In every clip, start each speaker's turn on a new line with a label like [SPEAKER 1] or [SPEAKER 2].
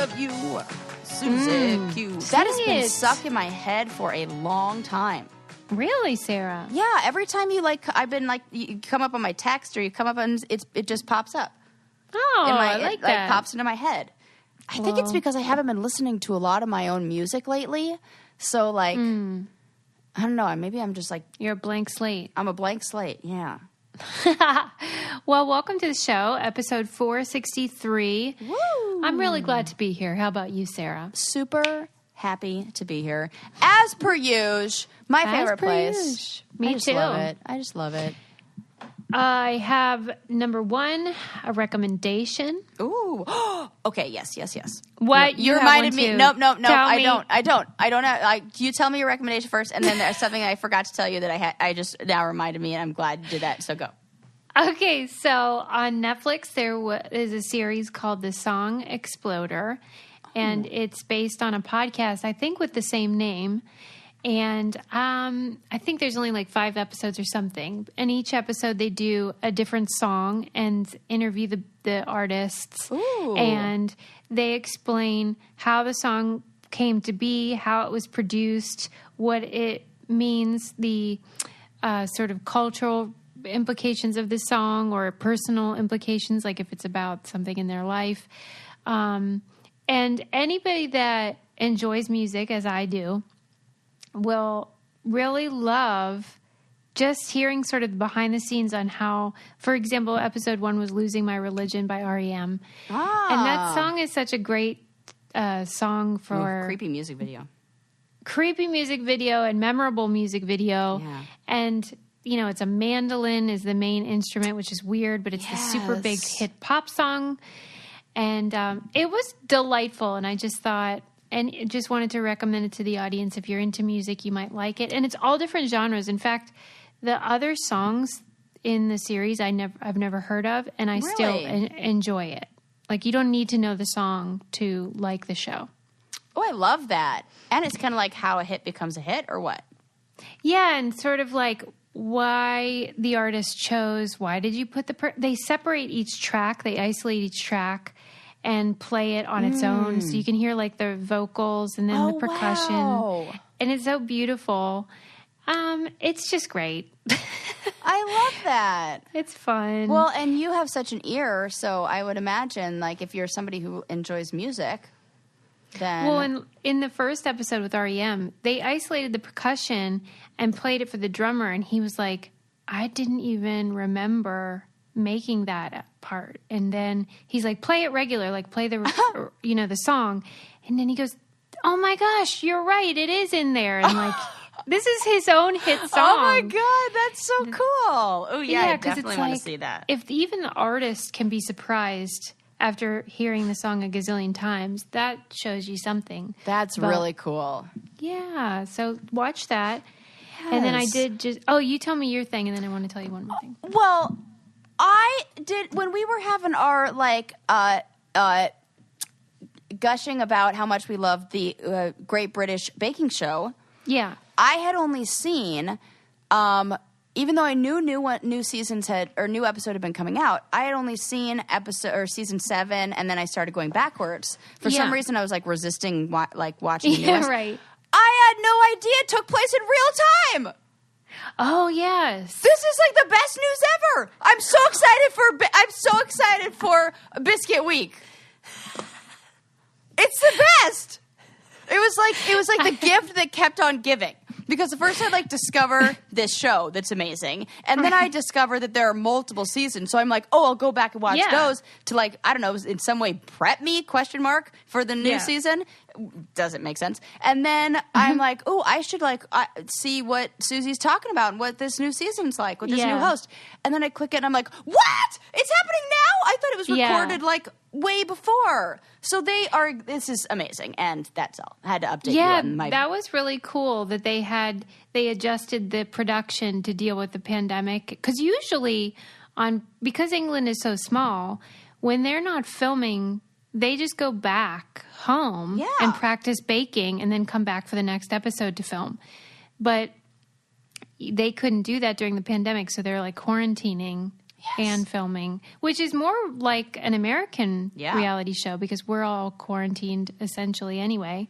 [SPEAKER 1] love you, Susie Q. That has been stuck in my head for a long time.
[SPEAKER 2] Really, Sarah?
[SPEAKER 1] Yeah, every time you you come up on my text or you come up and it just pops up.
[SPEAKER 2] Oh, I like that.
[SPEAKER 1] It pops into my head. I think it's because I haven't been listening to a lot of my own music lately. So, like, I don't know. Maybe I'm just like...
[SPEAKER 2] You're a blank slate.
[SPEAKER 1] I'm a blank slate, yeah.
[SPEAKER 2] Well, welcome to the show, episode 463.
[SPEAKER 1] Woo!
[SPEAKER 2] I'm really glad to be here. How about you, Sarah?
[SPEAKER 1] Super happy to be here. As per usual, my favorite place.
[SPEAKER 2] Me too.
[SPEAKER 1] I just love it.
[SPEAKER 2] I have number one, a recommendation.
[SPEAKER 1] Ooh. Okay, yes.
[SPEAKER 2] What?
[SPEAKER 1] You reminded me. No, I don't. You tell me your recommendation first, and then there's something I forgot to tell you that I just now reminded me, and I'm glad you did that, so go.
[SPEAKER 2] Okay, so on Netflix, there is a series called The Song Exploder, and it's based on a podcast, I think, with the same name. And I think there's only like 5 episodes or something. And each episode they do a different song and interview the artists. Ooh. And they explain how the song came to be, how it was produced, what it means, the sort of cultural implications of the song or personal implications, like if it's about something in their life. And anybody that enjoys music, as I do, will really love just hearing sort of behind the scenes on how, for example, episode 1 was Losing My Religion by R.E.M. And that song is such a great song for...
[SPEAKER 1] Creepy music video
[SPEAKER 2] and memorable music video.
[SPEAKER 1] Yeah.
[SPEAKER 2] And, you know, it's a mandolin is the main instrument, which is weird, but it's the super big hit pop song. And it was delightful, and I just thought... And just wanted to recommend it to the audience. If you're into music, you might like it. And it's all different genres. In fact, the other songs in the series I've never heard of, and I still enjoy it. Like, you don't need to know the song to like the show.
[SPEAKER 1] Oh, I love that. And it's kind of like how a hit becomes a hit, or what?
[SPEAKER 2] Yeah, and sort of like why the artist chose, why did you put they separate each track, they isolate each track, and play it on its own. So you can hear like the vocals and then the percussion. Wow. And it's so beautiful. It's just great.
[SPEAKER 1] I love that.
[SPEAKER 2] It's fun.
[SPEAKER 1] Well, and you have such an ear, so I would imagine like if you're somebody who enjoys music, then...
[SPEAKER 2] Well, in the first episode with R.E.M., they isolated the percussion and played it for the drummer, and he was like, I didn't even remember making that part. And then he's like, play it regular, like play the the song. And then he goes, oh my gosh, you're right, it is in there. And like, this is his own hit song.
[SPEAKER 1] Oh my god, that's so cool. Oh yeah, I definitely want to see that.
[SPEAKER 2] If even the artist can be surprised after hearing the song a gazillion times, that shows you something.
[SPEAKER 1] That's really cool.
[SPEAKER 2] Yeah, so watch that. Yes. And then I did you tell me your thing, and then I want to tell you one more thing.
[SPEAKER 1] Well, I did, when we were having our, gushing about how much we loved the Great British Baking Show.
[SPEAKER 2] Yeah.
[SPEAKER 1] I had only seen, even though I knew new episode had been coming out, I had only seen season 7, and then I started going backwards. For some reason, I was, resisting, watching the newest.
[SPEAKER 2] Right.
[SPEAKER 1] I had no idea it took place in real time.
[SPEAKER 2] Oh yes,
[SPEAKER 1] this is like the best news ever. I'm so excited for Biscuit Week. It's the best. It was like the gift that kept on giving. Because at first I discover this show that's amazing, and then I discover that there are multiple seasons. So I'm like, oh, I'll go back and watch those to I don't know, in some way prep me ? For the new season. Doesn't make sense. And then I'm like, oh, I should see what Susie's talking about and what this new season's like with this new host. And then I click it and I'm like, what? It's happening now? I thought it was recorded way before. So this is amazing. And that's all. I had to update you on my...
[SPEAKER 2] that was really cool that they adjusted the production to deal with the pandemic. Because usually because England is so small, when they're not filming, they just go back home and practice baking and then come back for the next episode to film. But they couldn't do that during the pandemic, so they're quarantining and filming, which is more like an American reality show because we're all quarantined essentially anyway.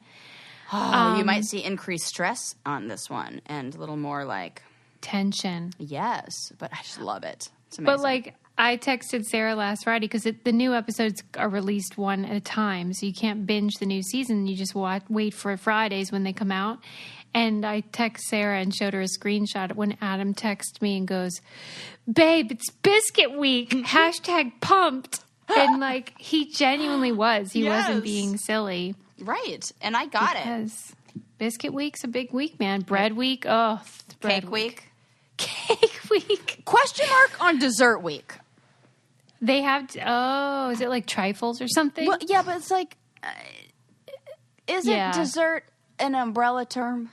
[SPEAKER 1] You might see increased stress on this one and a little more like
[SPEAKER 2] tension.
[SPEAKER 1] Yes, but I just love it. It's amazing.
[SPEAKER 2] But like I texted Sarah last Friday because the new episodes are released one at a time, so you can't binge the new season. You just wait for Fridays when they come out. And I text Sarah and showed her a screenshot when Adam texted me and goes, "Babe, it's biscuit week. # pumped." And like he genuinely was. He wasn't being silly.
[SPEAKER 1] Right. And I got it.
[SPEAKER 2] Because biscuit week's a big week, man. Bread week. Oh,
[SPEAKER 1] Cake week.
[SPEAKER 2] Cake week.
[SPEAKER 1] Question mark on dessert week.
[SPEAKER 2] They have, is it like trifles or something?
[SPEAKER 1] Well, yeah, but it's like, is it dessert an umbrella term?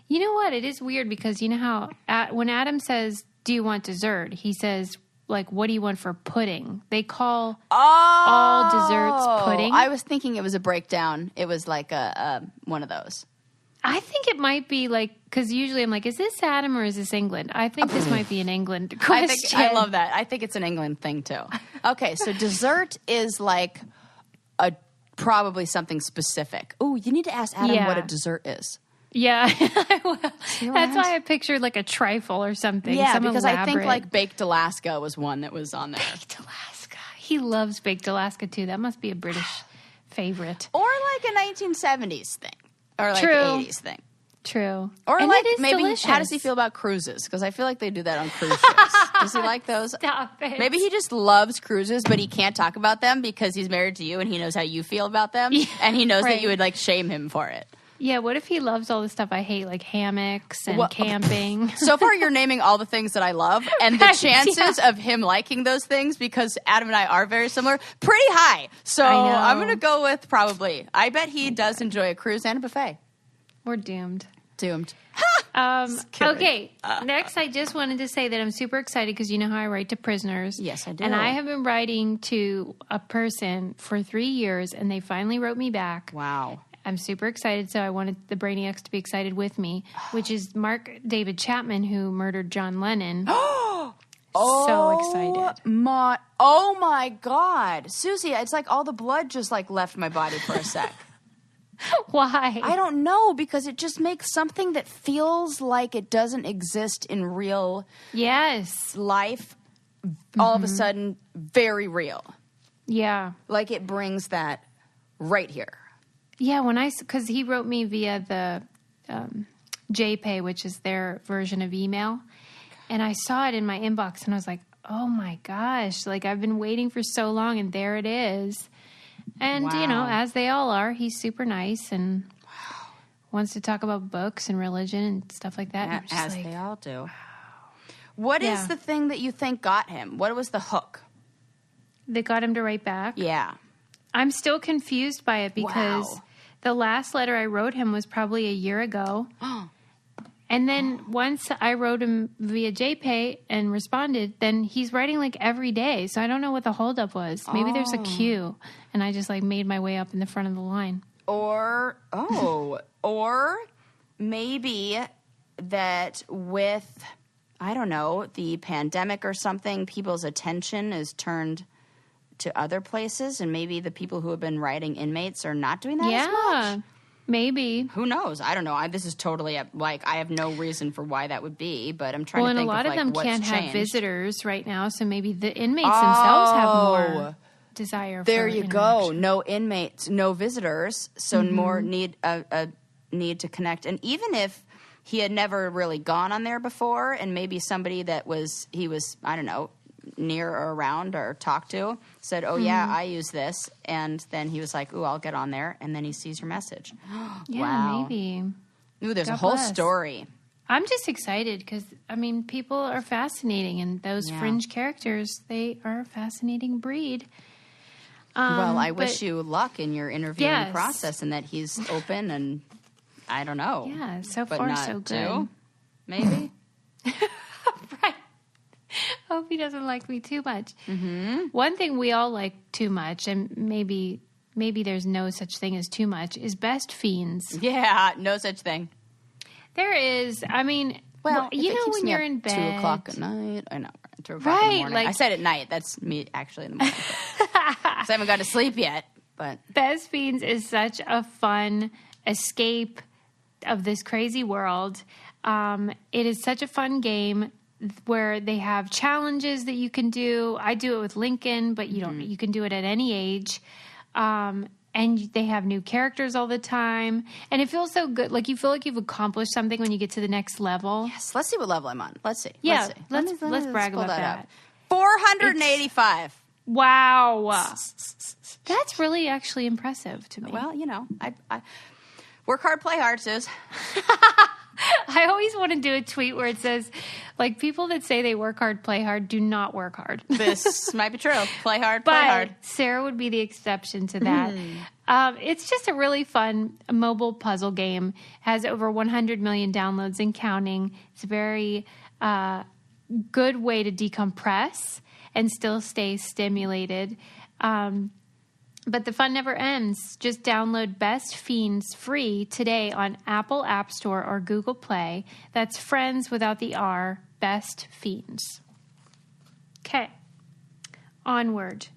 [SPEAKER 2] You know what? It is weird because you know how when Adam says, "Do you want dessert?" he says, like, "What do you want for pudding?" They call all desserts pudding.
[SPEAKER 1] I was thinking it was a breakdown. It was like a one of those.
[SPEAKER 2] I think it might be like, because usually I'm like, is this Adam or is this England? I think this might be an England question.
[SPEAKER 1] I love that. I think it's an England thing too. Okay, so dessert is like probably something specific. Ooh, you need to ask Adam what a dessert is.
[SPEAKER 2] Yeah, I will. That's why I pictured like a trifle or something.
[SPEAKER 1] Yeah, because elaborate. I think like Baked Alaska was one that was on there.
[SPEAKER 2] Baked Alaska. He loves Baked Alaska too. That must be a British favorite.
[SPEAKER 1] Or like a 1970s thing. Or like
[SPEAKER 2] True.
[SPEAKER 1] 80s thing.
[SPEAKER 2] True.
[SPEAKER 1] Or
[SPEAKER 2] and
[SPEAKER 1] like maybe
[SPEAKER 2] delicious.
[SPEAKER 1] How does he feel about cruises? Because I feel like they do that on cruise ships. Does he like those?
[SPEAKER 2] Stop it.
[SPEAKER 1] Maybe he just loves cruises, but he can't talk about them because he's married to you and he knows how you feel about them. Yeah, and he knows that you would like shame him for it.
[SPEAKER 2] Yeah, what if he loves all the stuff I hate, like hammocks and camping?
[SPEAKER 1] So far, you're naming all the things that I love, and the chances of him liking those things, because Adam and I are very similar, pretty high. So I'm going to go with probably. I bet he does enjoy a cruise and a buffet.
[SPEAKER 2] We're doomed.
[SPEAKER 1] Doomed.
[SPEAKER 2] Okay, next I just wanted to say that I'm super excited because you know how I write to prisoners.
[SPEAKER 1] Yes, I do.
[SPEAKER 2] And I have been writing to a person for 3 years, and they finally wrote me back.
[SPEAKER 1] Wow.
[SPEAKER 2] I'm super excited, so I wanted the Brainiacs to be excited with me, which is Mark David Chapman, who murdered John Lennon. So excited.
[SPEAKER 1] Oh my God. Susie, it's like all the blood just like left my body for a sec.
[SPEAKER 2] Why?
[SPEAKER 1] I don't know, because it just makes something that feels like it doesn't exist in real life all of a sudden very real.
[SPEAKER 2] Yeah.
[SPEAKER 1] Like it brings that right here.
[SPEAKER 2] Yeah, because he wrote me via the JPay, which is their version of email. And I saw it in my inbox and I was like, oh my gosh, like I've been waiting for so long and there it is. And, you know, as they all are, he's super nice and wants to talk about books and religion and stuff like that.
[SPEAKER 1] As they all do. Wow. What is the thing that you think got him? What was the hook?
[SPEAKER 2] That got him to write back?
[SPEAKER 1] Yeah.
[SPEAKER 2] I'm still confused by it because the last letter I wrote him was probably a year ago. And then once I wrote him via JPay and responded, then he's writing like every day. So I don't know what the holdup was. Maybe there's a queue and I just like made my way up in the front of the line.
[SPEAKER 1] Or maybe that with, I don't know, the pandemic or something, people's attention is turned to other places, and maybe the people who have been writing inmates are not doing that as much.
[SPEAKER 2] Maybe.
[SPEAKER 1] Who knows? I don't know. This is totally like I have no reason for why that would be, but I'm trying to think
[SPEAKER 2] a lot
[SPEAKER 1] of
[SPEAKER 2] them
[SPEAKER 1] what's
[SPEAKER 2] can't
[SPEAKER 1] changed.
[SPEAKER 2] have visitors right now, so maybe the inmates themselves have more desire.
[SPEAKER 1] There you go. No inmates, no visitors, so more need a need to connect. And even if he had never really gone on there before, and maybe somebody that he was I don't know, near or around or talked to said, yeah, I use this, and then he was like, ooh, I'll get on there, and then he sees your message.
[SPEAKER 2] Maybe.
[SPEAKER 1] Ooh, there's a whole story.
[SPEAKER 2] I'm just excited because I mean people are fascinating, and those fringe characters, they are a fascinating breed.
[SPEAKER 1] Well, I wish you luck in your interviewing process, and that he's open, and I don't know.
[SPEAKER 2] Yeah, so
[SPEAKER 1] but
[SPEAKER 2] far
[SPEAKER 1] not
[SPEAKER 2] so good.
[SPEAKER 1] Too, maybe.
[SPEAKER 2] Right. Hope he doesn't like me too much. One thing we all like too much, and maybe there's no such thing as too much, is best fiends.
[SPEAKER 1] Yeah, no such thing.
[SPEAKER 2] There is. I mean, you know when you're in bed,
[SPEAKER 1] 2:00 at night. I know. 2 o'clock in the morning.
[SPEAKER 2] like-
[SPEAKER 1] I said at night. That's me actually in the morning. So I haven't gone to sleep yet. But
[SPEAKER 2] Best Fiends is such a fun escape of this crazy world. It is such a fun game where they have challenges that you can do. I do it with Lincoln, but you can do it at any age. And they have new characters all the time. And it feels so good. Like you feel like you've accomplished something when you get to the next level.
[SPEAKER 1] yes, let's see what level I'm on. Let's see.
[SPEAKER 2] Yeah,
[SPEAKER 1] let's see.
[SPEAKER 2] let's brag
[SPEAKER 1] pull
[SPEAKER 2] about that.
[SPEAKER 1] up. 485.
[SPEAKER 2] Wow. That's really actually impressive to me.
[SPEAKER 1] Well, I work hard, play hard, Suze.
[SPEAKER 2] I always want to do a tweet where it says, like, people that say they work hard, play hard, do not work hard.
[SPEAKER 1] This might be true. Play hard, play
[SPEAKER 2] But
[SPEAKER 1] hard.
[SPEAKER 2] Sarah would be the exception to that. It's just a really fun mobile puzzle game. Has over 100 million downloads and counting. It's a very good way to decompress and still stay stimulated. But the fun never ends. Just download Best Fiends free today on Apple App Store or Google Play. That's Friends without the R, Best Fiends. Okay. Onward.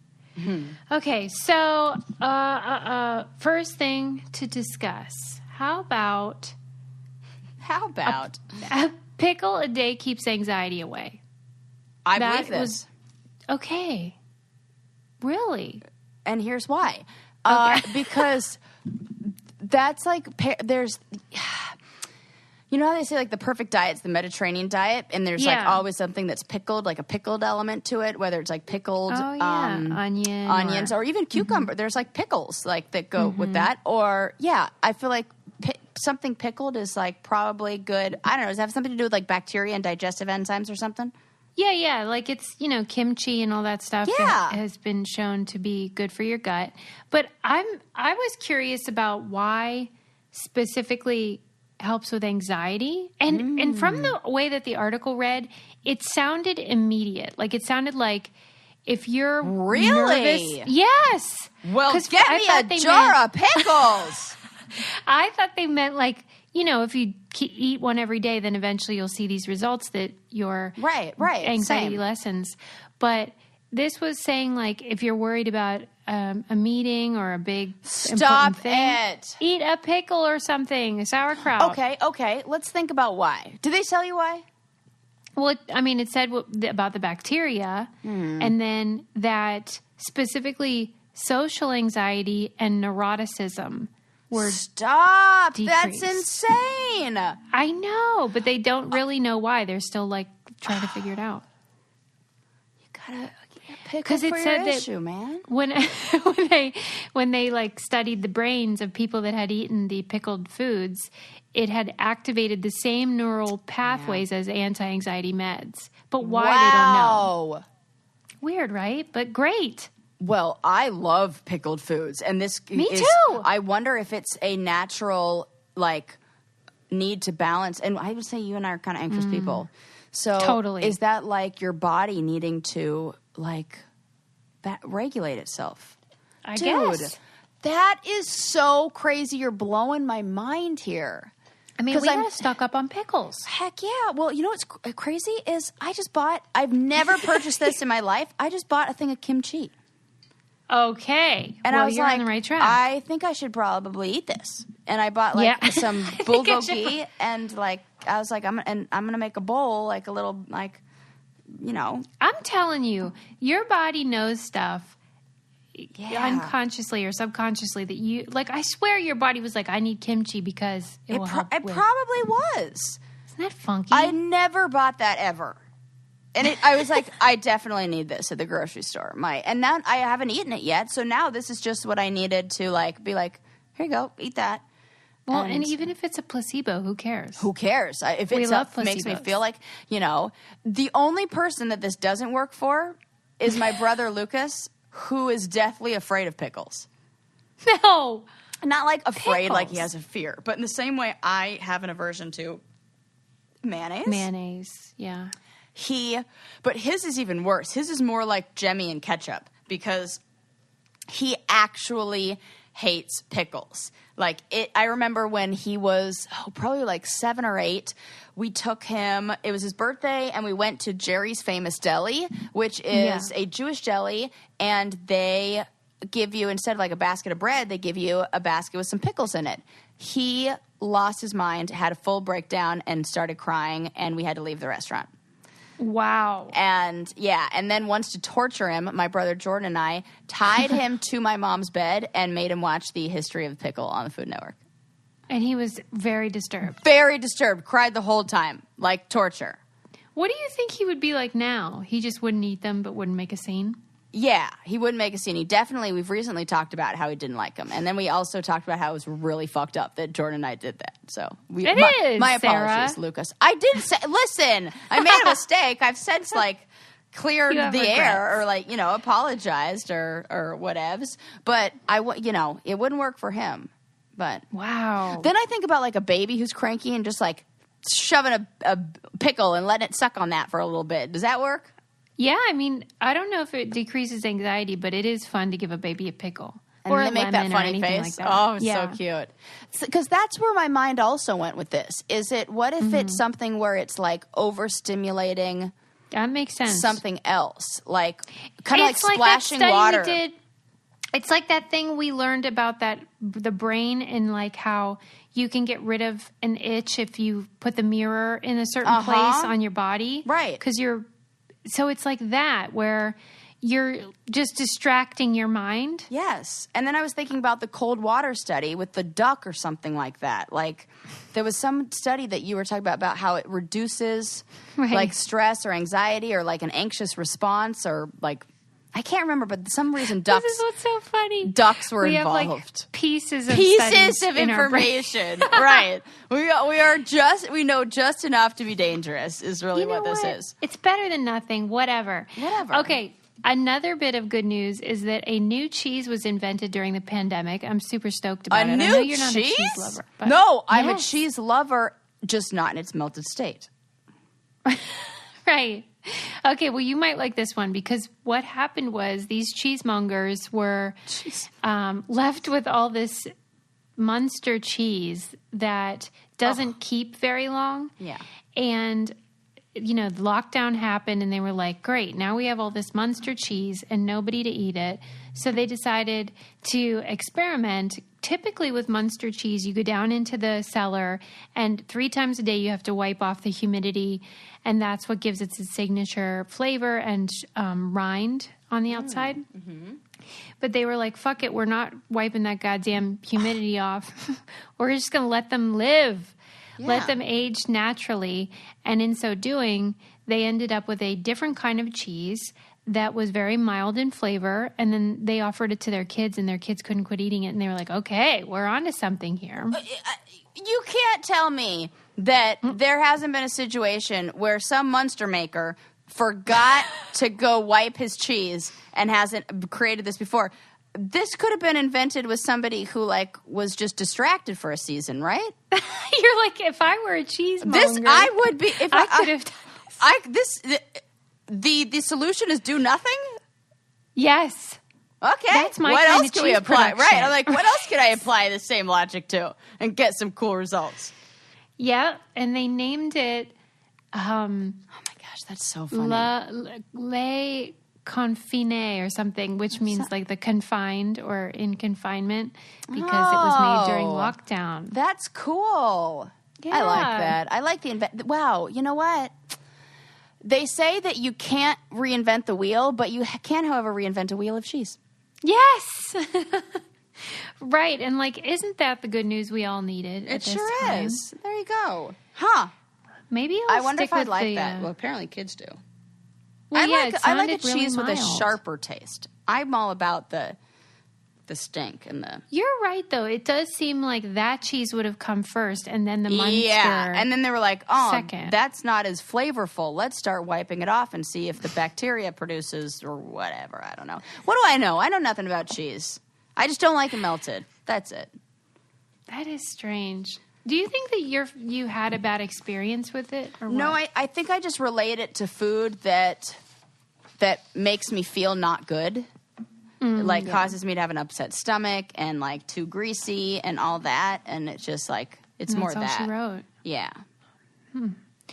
[SPEAKER 2] Okay, so first thing to discuss. How about a pickle a day keeps anxiety away?
[SPEAKER 1] I
[SPEAKER 2] That
[SPEAKER 1] believe this.
[SPEAKER 2] was- Okay. Really?
[SPEAKER 1] And here's why.
[SPEAKER 2] Okay.
[SPEAKER 1] Because that's like, there's, you know how they say like the perfect diet's the Mediterranean diet, and there's like
[SPEAKER 2] Yeah.
[SPEAKER 1] always something that's pickled, like a pickled element to it, whether it's like pickled onions or even cucumber. There's like pickles like that go with that. Or I feel like something pickled is like probably good. I don't know. Does it have something to do with like bacteria and digestive enzymes or something?
[SPEAKER 2] Yeah, like it's, kimchi and all that stuff that has been shown to be good for your gut. But I was curious about why specifically helps with anxiety. And from the way that the article read, it sounded immediate. Like it sounded like if you're nervous. Yes.
[SPEAKER 1] Well,
[SPEAKER 2] 'Cause
[SPEAKER 1] get
[SPEAKER 2] I
[SPEAKER 1] me
[SPEAKER 2] thought
[SPEAKER 1] a
[SPEAKER 2] they
[SPEAKER 1] jar
[SPEAKER 2] meant-
[SPEAKER 1] of pickles.
[SPEAKER 2] I thought they meant like, if you eat one every day, then eventually you'll see these results that your
[SPEAKER 1] Right,
[SPEAKER 2] anxiety
[SPEAKER 1] same.
[SPEAKER 2] lessens. But this was saying like if you're worried about a meeting or a big
[SPEAKER 1] Stop
[SPEAKER 2] important thing,
[SPEAKER 1] it.
[SPEAKER 2] eat a pickle or something, a sauerkraut.
[SPEAKER 1] Okay. Let's think about why. Do they tell you why?
[SPEAKER 2] Well, it said about the bacteria, and then that specifically social anxiety and neuroticism were
[SPEAKER 1] Stop.
[SPEAKER 2] decreased.
[SPEAKER 1] That's insane.
[SPEAKER 2] I know, but they don't really know why. They're still like trying to figure it out.
[SPEAKER 1] You gotta pick
[SPEAKER 2] 'Cause it
[SPEAKER 1] for
[SPEAKER 2] said
[SPEAKER 1] your
[SPEAKER 2] that-
[SPEAKER 1] issue, man.
[SPEAKER 2] When they like studied the brains of people that had eaten the pickled foods, it had activated the same neural pathways as anti-anxiety meds. But why they don't know. Weird, right? But great.
[SPEAKER 1] Well, I love pickled foods, and this
[SPEAKER 2] Me
[SPEAKER 1] is,
[SPEAKER 2] too.
[SPEAKER 1] I wonder if it's a natural need to balance. And I would say you and I are kind of anxious people, so
[SPEAKER 2] Totally.
[SPEAKER 1] is that like your body needing to regulate itself?
[SPEAKER 2] I
[SPEAKER 1] Dude,
[SPEAKER 2] guess.
[SPEAKER 1] that is so crazy. You're blowing my mind here.
[SPEAKER 2] We
[SPEAKER 1] 'Cause I'm-
[SPEAKER 2] gotta stock up on pickles.
[SPEAKER 1] Heck yeah. Well, you know what's crazy is I've never purchased this in my life. I just bought a thing of kimchi.
[SPEAKER 2] Okay.
[SPEAKER 1] And
[SPEAKER 2] well,
[SPEAKER 1] I was
[SPEAKER 2] you're
[SPEAKER 1] like,
[SPEAKER 2] on the right track.
[SPEAKER 1] I think I should probably eat this. And I bought some bulgogi, and I was like, I'm gonna make a bowl, a little
[SPEAKER 2] I'm telling you, your body knows stuff unconsciously or subconsciously that you I swear your body was like, I need kimchi because it will help
[SPEAKER 1] It
[SPEAKER 2] with.
[SPEAKER 1] probably was.
[SPEAKER 2] Isn't that funky?
[SPEAKER 1] I never bought that ever. And I was like, I definitely need this at the grocery store. And now I haven't eaten it yet, so now this is just what I needed to be like, here you go, eat that.
[SPEAKER 2] Well, and even if it's a placebo, who cares?
[SPEAKER 1] Who cares? If
[SPEAKER 2] We
[SPEAKER 1] it
[SPEAKER 2] love
[SPEAKER 1] makes me
[SPEAKER 2] placebos.
[SPEAKER 1] feel like, the only person that this doesn't work for is my brother Lucas, who is deathly afraid of pickles.
[SPEAKER 2] No.
[SPEAKER 1] Not afraid like he
[SPEAKER 2] Pickles.
[SPEAKER 1] has a fear, but in the same way I have an aversion to mayonnaise.
[SPEAKER 2] Mayonnaise, yeah.
[SPEAKER 1] But his is even worse. His is more like Jemmy and ketchup because he actually hates pickles. I remember when he was probably like 7 or 8, we took him, it was his birthday, and we went to Jerry's Famous Deli, which is a Jewish deli, and they give you, instead of like a basket of bread, they give you a basket with some pickles in it. He lost his mind, had a full breakdown, and started crying, and we had to leave the restaurant.
[SPEAKER 2] Wow.
[SPEAKER 1] And then once to torture him, my brother Jordan and I tied him to my mom's bed and made him watch the history of pickle on the Food Network.
[SPEAKER 2] And he was very disturbed.
[SPEAKER 1] Very disturbed. Cried the whole time. Like torture.
[SPEAKER 2] What do you think he would be like now? He just wouldn't eat them but wouldn't make a scene?
[SPEAKER 1] Yeah, he wouldn't make a scene. We've recently talked about how he didn't like them. And then we also talked about how it was really fucked up that Jordan and I did that. So my apologies,
[SPEAKER 2] Sarah.
[SPEAKER 1] Lucas. I did say, listen, I made a mistake. I've since cleared the air or apologized or whatevs. But it wouldn't work for him. But
[SPEAKER 2] wow.
[SPEAKER 1] Then I think about a baby who's cranky and just shoving a pickle and letting it suck on that for a little bit. Does that work?
[SPEAKER 2] Yeah, I mean, I don't know if it decreases anxiety, but it is fun to give a baby a pickle.
[SPEAKER 1] And
[SPEAKER 2] or
[SPEAKER 1] they make that funny face.
[SPEAKER 2] Like that.
[SPEAKER 1] Oh, it's so cute. Because that's where my mind also went with this. What if it's something where it's overstimulating?
[SPEAKER 2] That makes sense.
[SPEAKER 1] Something else. Kind of splashing water.
[SPEAKER 2] It's like that thing we learned about the brain and how you can get rid of an itch if you put the mirror in a certain place on your body.
[SPEAKER 1] Right.
[SPEAKER 2] So it's like that where you're just distracting your mind.
[SPEAKER 1] Yes. And then I was thinking about the cold water study with the duck or something like that. There was some study that you were talking about how it reduces stress or anxiety or an anxious response or I can't remember, but for some reason ducks.
[SPEAKER 2] This is what's so funny.
[SPEAKER 1] Ducks were involved.
[SPEAKER 2] Have pieces of
[SPEAKER 1] information. Right. We know just enough to be dangerous is really what this is.
[SPEAKER 2] It's better than nothing. Whatever. Okay. Another bit of good news is that a new cheese was invented during the pandemic. I'm super stoked about it. I know you're not a cheese lover. But
[SPEAKER 1] no, I'm a cheese lover, just not in its melted state.
[SPEAKER 2] Right. Okay, well, you might like this one because what happened was these cheesemongers were left with all this Munster cheese that doesn't keep very long.
[SPEAKER 1] Yeah.
[SPEAKER 2] And, the lockdown happened and they were like, great, now we have all this Munster cheese and nobody to eat it. So they decided to experiment. Typically with Munster cheese, you go down into the cellar and 3 times a day you have to wipe off the humidity, and that's what gives it its signature flavor and rind on the outside. Mm-hmm. But they were like, fuck it, we're not wiping that goddamn humidity off. We're just going to let them live. Yeah. Let them age naturally. And in so doing, they ended up with a different kind of cheese that was very mild in flavor, and then they offered it to their kids, and their kids couldn't quit eating it, and they were like, okay, we're on to something here.
[SPEAKER 1] You can't tell me that there hasn't been a situation where some Munster maker forgot to go wipe his cheese and hasn't created this before. This could have been invented with somebody who was just distracted for a season, right?
[SPEAKER 2] You're like, if I were a cheesemonger,
[SPEAKER 1] this I would be. If
[SPEAKER 2] I could have done
[SPEAKER 1] this. The solution is do nothing?
[SPEAKER 2] Yes.
[SPEAKER 1] Okay.
[SPEAKER 2] That's my
[SPEAKER 1] what
[SPEAKER 2] kind
[SPEAKER 1] else
[SPEAKER 2] of
[SPEAKER 1] can we
[SPEAKER 2] cheese
[SPEAKER 1] apply?
[SPEAKER 2] production.
[SPEAKER 1] Right. I'm like, what else can I apply the same logic to and get some cool results?
[SPEAKER 2] Yeah, and they named it
[SPEAKER 1] oh my gosh, that's so funny.
[SPEAKER 2] Le Confiné or something, which means the confined or in confinement because it was made during lockdown.
[SPEAKER 1] That's cool. Yeah. I like that. I like the wow, you know what? They say that you can't reinvent the wheel, but you can, however, reinvent a wheel of cheese.
[SPEAKER 2] Yes. Right. And isn't that the good news we all needed at this time?
[SPEAKER 1] Is. There you go. Huh.
[SPEAKER 2] Maybe
[SPEAKER 1] I wonder if I'd like that. Well, apparently kids do.
[SPEAKER 2] Well,
[SPEAKER 1] I like a cheese
[SPEAKER 2] really
[SPEAKER 1] with a sharper taste. I'm all about the stink and the...
[SPEAKER 2] You're right, though. It does seem like that cheese would have come first and then the Munster.
[SPEAKER 1] Yeah, and then they were like,
[SPEAKER 2] second.
[SPEAKER 1] That's not as flavorful. Let's start wiping it off and see if the bacteria produces or whatever. I don't know. What do I know? I know nothing about cheese. I just don't like it melted. That's it.
[SPEAKER 2] That is strange. Do you think that you had a bad experience with it? Or
[SPEAKER 1] no,
[SPEAKER 2] what?
[SPEAKER 1] I think I just relate it to food that makes me feel not good. It causes me to have an upset stomach and like too greasy and all that. And it's just like, it's more
[SPEAKER 2] That's
[SPEAKER 1] that.
[SPEAKER 2] all she wrote.
[SPEAKER 1] Yeah.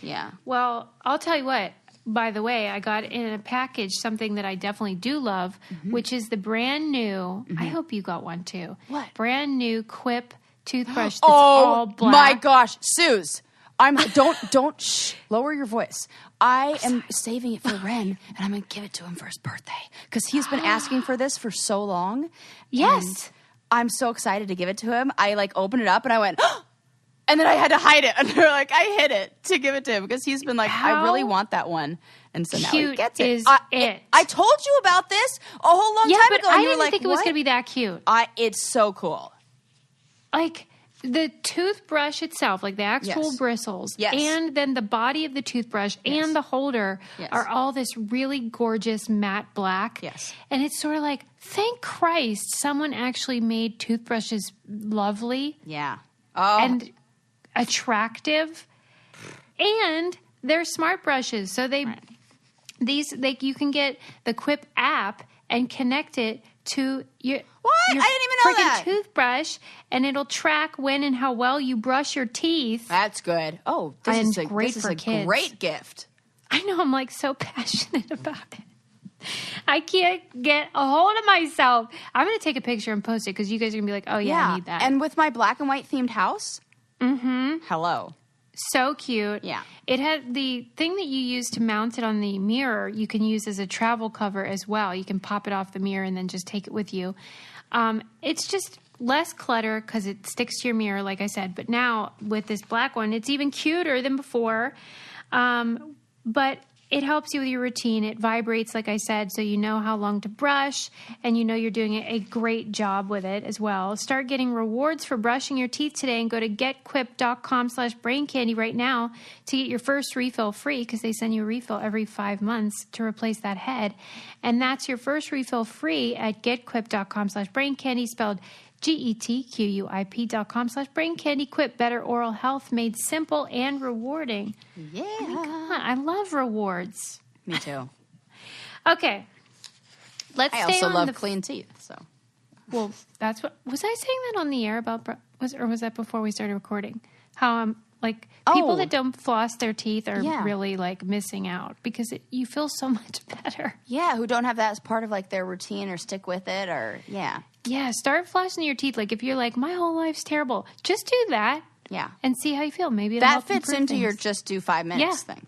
[SPEAKER 1] Yeah.
[SPEAKER 2] Well, I'll tell you what. By the way, I got in a package something that I definitely do love, which is the brand new. I hope you got one too.
[SPEAKER 1] What?
[SPEAKER 2] Brand new Quip toothbrush that's all black.
[SPEAKER 1] My gosh, Suze. Don't lower your voice. I am saving it for Ren, and I'm going to give it to him for his birthday because he's been asking for this for so long.
[SPEAKER 2] Yes.
[SPEAKER 1] And I'm so excited to give it to him. I like opened it up and I went, and then I had to hide it. And they're like, I hid it to give it to him because he's been like, I really want that one. And so now he gets it. I told you about this a whole long time ago.
[SPEAKER 2] I
[SPEAKER 1] and you were
[SPEAKER 2] didn't
[SPEAKER 1] like,
[SPEAKER 2] think it was going to be that cute.
[SPEAKER 1] It's so cool.
[SPEAKER 2] Like the toothbrush itself, like the actual bristles, and then the body of the toothbrush and the holder are all this really gorgeous matte black.
[SPEAKER 1] Yes.
[SPEAKER 2] And it's sort of like, thank Christ someone actually made toothbrushes lovely.
[SPEAKER 1] Yeah.
[SPEAKER 2] And attractive. And they're smart brushes. So you can get the Quip app and connect it to your
[SPEAKER 1] I didn't even know that.
[SPEAKER 2] Toothbrush, and it'll track when and how well you brush your teeth.
[SPEAKER 1] That's good. Oh, this is a great gift.
[SPEAKER 2] I know. I'm like so passionate about it. I can't get a hold of myself. I'm going to take a picture and post it because you guys are going to be like, oh, yeah, I need that.
[SPEAKER 1] And with my black and white themed house, hello.
[SPEAKER 2] So cute.
[SPEAKER 1] Yeah.
[SPEAKER 2] It had the thing that you use to mount it on the mirror, you can use as a travel cover as well. You can pop it off the mirror and then just take it with you. It's just less clutter because it sticks to your mirror, like I said. But now with this black one, it's even cuter than before. But it helps you with your routine. It vibrates, like I said, so you know how long to brush, and you know you're doing a great job with it as well. Start getting rewards for brushing your teeth today and go to getquip.com/braincandy right now to get your first refill free because they send you a refill every 5 months to replace that head. And that's your first refill free at getquip.com/braincandy, spelled GETQUIP.com/braincandy. Quip, better oral health made simple and rewarding.
[SPEAKER 1] Yeah.
[SPEAKER 2] Oh my God, I love rewards.
[SPEAKER 1] Me too.
[SPEAKER 2] Okay.
[SPEAKER 1] I also love clean teeth. So,
[SPEAKER 2] well, that's what was I saying that on the air about? Was that before we started recording? How like people that don't floss their teeth are really like missing out because you feel so much better.
[SPEAKER 1] Yeah, who don't have that as part of like their routine or stick with it or
[SPEAKER 2] Yeah, start flossing your teeth. Like if you're like, my whole life's terrible, just do that.
[SPEAKER 1] Yeah.
[SPEAKER 2] And see how you feel. Maybe it'll
[SPEAKER 1] that
[SPEAKER 2] help
[SPEAKER 1] fits into
[SPEAKER 2] things.
[SPEAKER 1] your just do 5 minutes thing.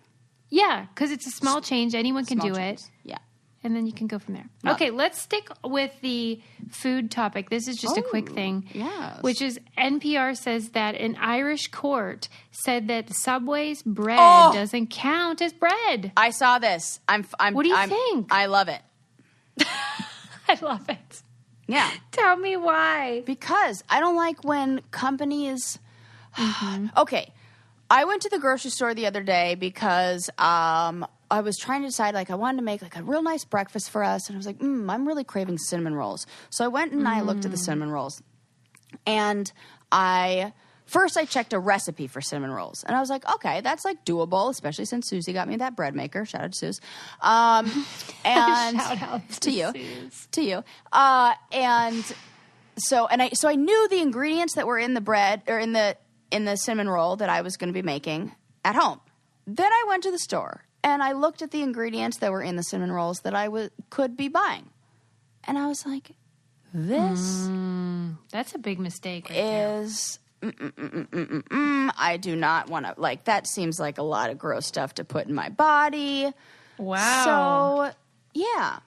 [SPEAKER 2] Yeah, because it's a small change. Anyone can do it.
[SPEAKER 1] Yeah.
[SPEAKER 2] And then you can go from there.
[SPEAKER 1] No.
[SPEAKER 2] Okay, let's stick with the food topic. This is just a quick thing.
[SPEAKER 1] Yes.
[SPEAKER 2] Which is NPR says that an Irish court said that Subway's bread doesn't count as bread.
[SPEAKER 1] I saw this.
[SPEAKER 2] What do you think?
[SPEAKER 1] I love it.
[SPEAKER 2] I love it.
[SPEAKER 1] Yeah.
[SPEAKER 2] Tell me why.
[SPEAKER 1] Because I don't like when companies... Okay. I went to the grocery store the other day because I was trying to decide, like, I wanted to make, like, a real nice breakfast for us. And I was like, I'm really craving cinnamon rolls. So I went and I looked at the cinnamon rolls. And first I checked a recipe for cinnamon rolls. And I was like, okay, that's, like, doable, especially since Susie got me that bread maker. Shout out to Suze. And
[SPEAKER 2] Shout out to
[SPEAKER 1] you.
[SPEAKER 2] Suze.
[SPEAKER 1] To you. And so I knew the ingredients that were in the bread, or in the cinnamon roll that I was going to be making at home. Then I went to the store. And I looked at the ingredients that were in the cinnamon rolls that I could be buying. And I was like, this
[SPEAKER 2] that's a big mistake right
[SPEAKER 1] is... I do not want to... Like, that seems like a lot of gross stuff to put in my body.
[SPEAKER 2] Wow.
[SPEAKER 1] So, yeah.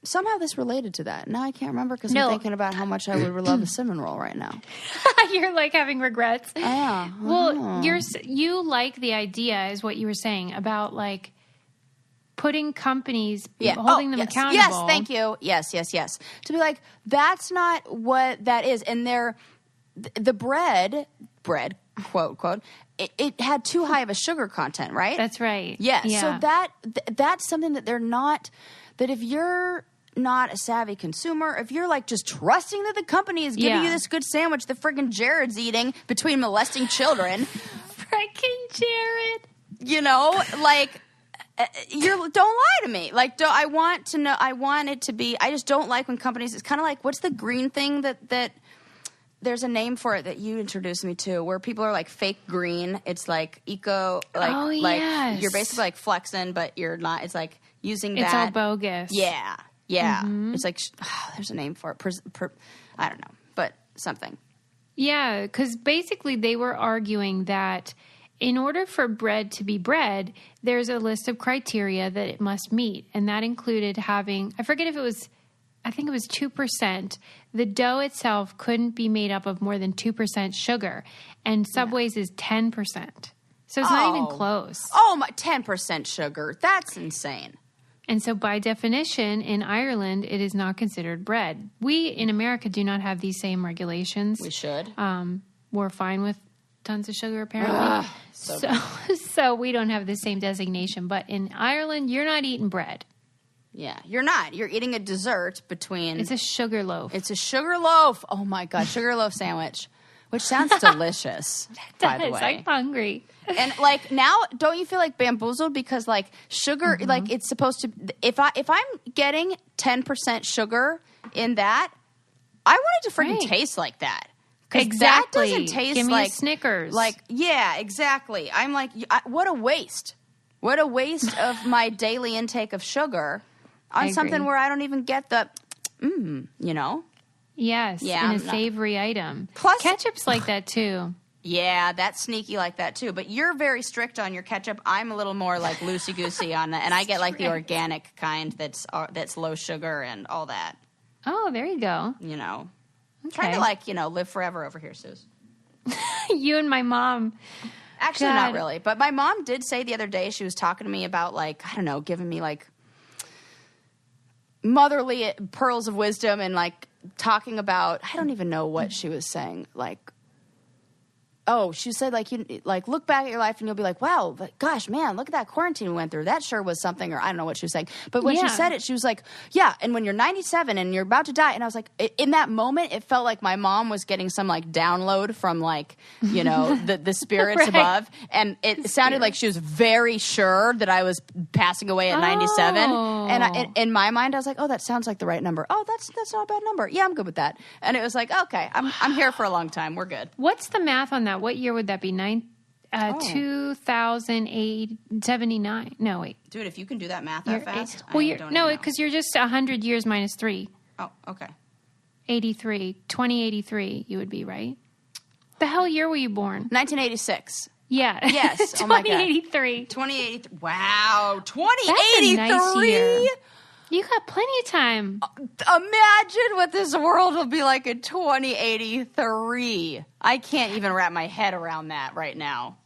[SPEAKER 1] Somehow this related to that. Now I can't remember because I'm thinking about how much I would love a cinnamon roll right now.
[SPEAKER 2] You're like having regrets.
[SPEAKER 1] Yeah.
[SPEAKER 2] Well, you like the idea, is what you were saying, about like putting companies, holding them accountable.
[SPEAKER 1] Yes, thank you. Yes. To be like, that's not what that is. And the bread, quote, it had too high of a sugar content, right?
[SPEAKER 2] That's right.
[SPEAKER 1] Yeah.
[SPEAKER 2] Yeah.
[SPEAKER 1] So that's something that they're not, that if you're not a savvy consumer, if you're like just trusting that the company is giving you this good sandwich that friggin' Jared's eating between molesting children.
[SPEAKER 2] Frickin' Jared.
[SPEAKER 1] You know, like, don't lie to me. Like, I want to know. I want it to be. I just don't like when companies. It's kind of like, what's the green thing that there's a name for it that you introduced me to, where people are like fake green. It's like eco. Like, like you're basically like flexing, but you're not. It's like using that.
[SPEAKER 2] It's all bogus.
[SPEAKER 1] Yeah. It's like there's a name for it. I don't know, but something.
[SPEAKER 2] Yeah, because basically they were arguing that in order for bread to be bread, there's a list of criteria that it must meet. And that included having, I think it was 2%. The dough itself couldn't be made up of more than 2% sugar. And Subway's is 10%. So it's not even close.
[SPEAKER 1] Oh, my 10% sugar. That's insane.
[SPEAKER 2] And so by definition, in Ireland, it is not considered bread. We in America do not have these same regulations.
[SPEAKER 1] We should.
[SPEAKER 2] We're fine with tons of sugar, apparently. So we don't have the same designation. But in Ireland, you're not eating bread.
[SPEAKER 1] Yeah, you're not. You're eating a dessert between...
[SPEAKER 2] It's a sugar loaf.
[SPEAKER 1] It's a sugar loaf. Oh, my God. Sugar loaf sandwich, which sounds delicious, by the way.
[SPEAKER 2] I'm hungry.
[SPEAKER 1] And, like, now, don't you feel like bamboozled? Because, like, sugar, like, it's supposed to... If I'm getting 10% sugar in that, I want it to freaking taste like that.
[SPEAKER 2] Exactly.
[SPEAKER 1] That doesn't taste
[SPEAKER 2] Give me
[SPEAKER 1] like...
[SPEAKER 2] a Snickers.
[SPEAKER 1] Like, yeah, exactly. I'm like, what a waste. What a waste of my daily intake of sugar on something where I don't even get the, you know?
[SPEAKER 2] Yes,
[SPEAKER 1] yeah,
[SPEAKER 2] in a savory item.
[SPEAKER 1] Plus,
[SPEAKER 2] ketchup's like that, too.
[SPEAKER 1] Yeah, that's sneaky like that, too. But you're very strict on your ketchup. I'm a little more, like, loosey-goosey on that. And I get, like, the organic kind that's low sugar and all that.
[SPEAKER 2] Oh, there you go.
[SPEAKER 1] You know.
[SPEAKER 2] Okay.
[SPEAKER 1] Trying to, like, you know, live forever over here, Suze.
[SPEAKER 2] You and my mom.
[SPEAKER 1] Actually, not really. But my mom did say the other day, she was talking to me about, like, I don't know, giving me, like, motherly pearls of wisdom and, like, talking about, I don't even know what she was saying, like, oh, she said, like, you like look back at your life and you'll be like, wow, like, gosh, man, look at that quarantine we went through. That sure was something, or I don't know what she was saying. But when she said it, she was like, yeah, and when you're 97 and you're about to die, and I was like, in that moment, it felt like my mom was getting some, like, download from, like, you know, the spirits above. And it sounded like she was very sure that I was passing away at 97. And in my mind, I was like, oh, that sounds like the right number. Oh, that's not a bad number. Yeah, I'm good with that. And it was like, okay, I'm here for a long time. We're good.
[SPEAKER 2] What's the math on that? What year would that be? 2079. No, wait.
[SPEAKER 1] Dude, if you can do that math that fast,
[SPEAKER 2] because you're just 100 years minus 3.
[SPEAKER 1] Oh, okay.
[SPEAKER 2] 2083, you would be, right? The hell year were you born?
[SPEAKER 1] 1986.
[SPEAKER 2] Yeah.
[SPEAKER 1] Yes. Oh my God.
[SPEAKER 2] 2083.
[SPEAKER 1] 2083. Wow. 2083.
[SPEAKER 2] That's a nice year. You got plenty of time.
[SPEAKER 1] Imagine what this world will be like in 2083. I can't even wrap my head around that right now.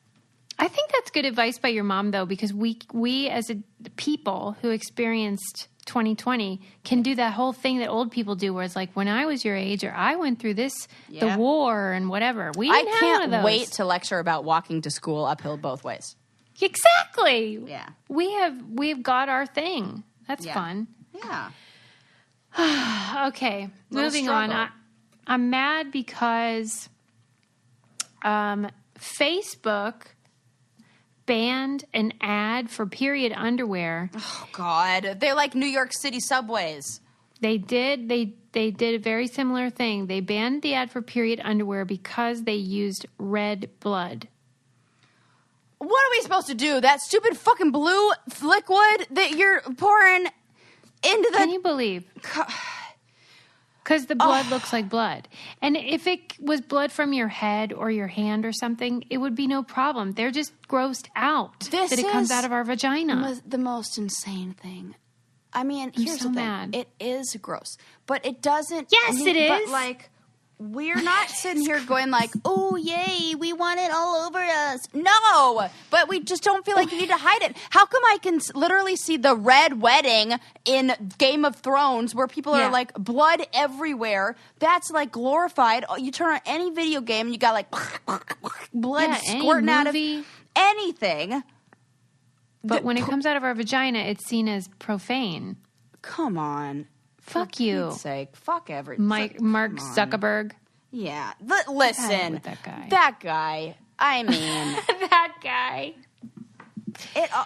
[SPEAKER 2] I think that's good advice by your mom, though, because we as people who experienced 2020 can do that whole thing that old people do, where it's like, when I was your age, or I went through this, the war and whatever. We didn't have one of those.
[SPEAKER 1] I can't wait to lecture about walking to school uphill both ways.
[SPEAKER 2] Exactly.
[SPEAKER 1] Yeah.
[SPEAKER 2] We've got our thing. That's fun.
[SPEAKER 1] Yeah.
[SPEAKER 2] Okay. Moving on. I'm mad because Facebook banned an ad for period underwear.
[SPEAKER 1] Oh, God. They're like New York City subways.
[SPEAKER 2] They did. They did a very similar thing. They banned the ad for period underwear because they used red blood.
[SPEAKER 1] What are we supposed to do? That stupid fucking blue liquid that you're pouring into the...
[SPEAKER 2] Can you believe? Because the blood looks like blood. And if it was blood from your head or your hand or something, it would be no problem. They're just grossed out that it comes out of our vagina.
[SPEAKER 1] The most insane thing. I mean, here's
[SPEAKER 2] so
[SPEAKER 1] the thing.
[SPEAKER 2] Mad.
[SPEAKER 1] It is gross. But it doesn't...
[SPEAKER 2] Yes, it is.
[SPEAKER 1] But, like... We're not sitting here going like, oh, yay, we want it all over us. No, but we just don't feel like you need to hide it. How come I can literally see the red wedding in Game of Thrones where people are like blood everywhere? That's like glorified. You turn on any video game and you got like blood squirting out of anything.
[SPEAKER 2] But when it comes out of our vagina, it's seen as profane.
[SPEAKER 1] Come on.
[SPEAKER 2] Fuck you.
[SPEAKER 1] For Pete's sake. Fuck everything.
[SPEAKER 2] Mark Zuckerberg.
[SPEAKER 1] Yeah. Listen.
[SPEAKER 2] That guy.
[SPEAKER 1] That guy. I mean.
[SPEAKER 2] That guy.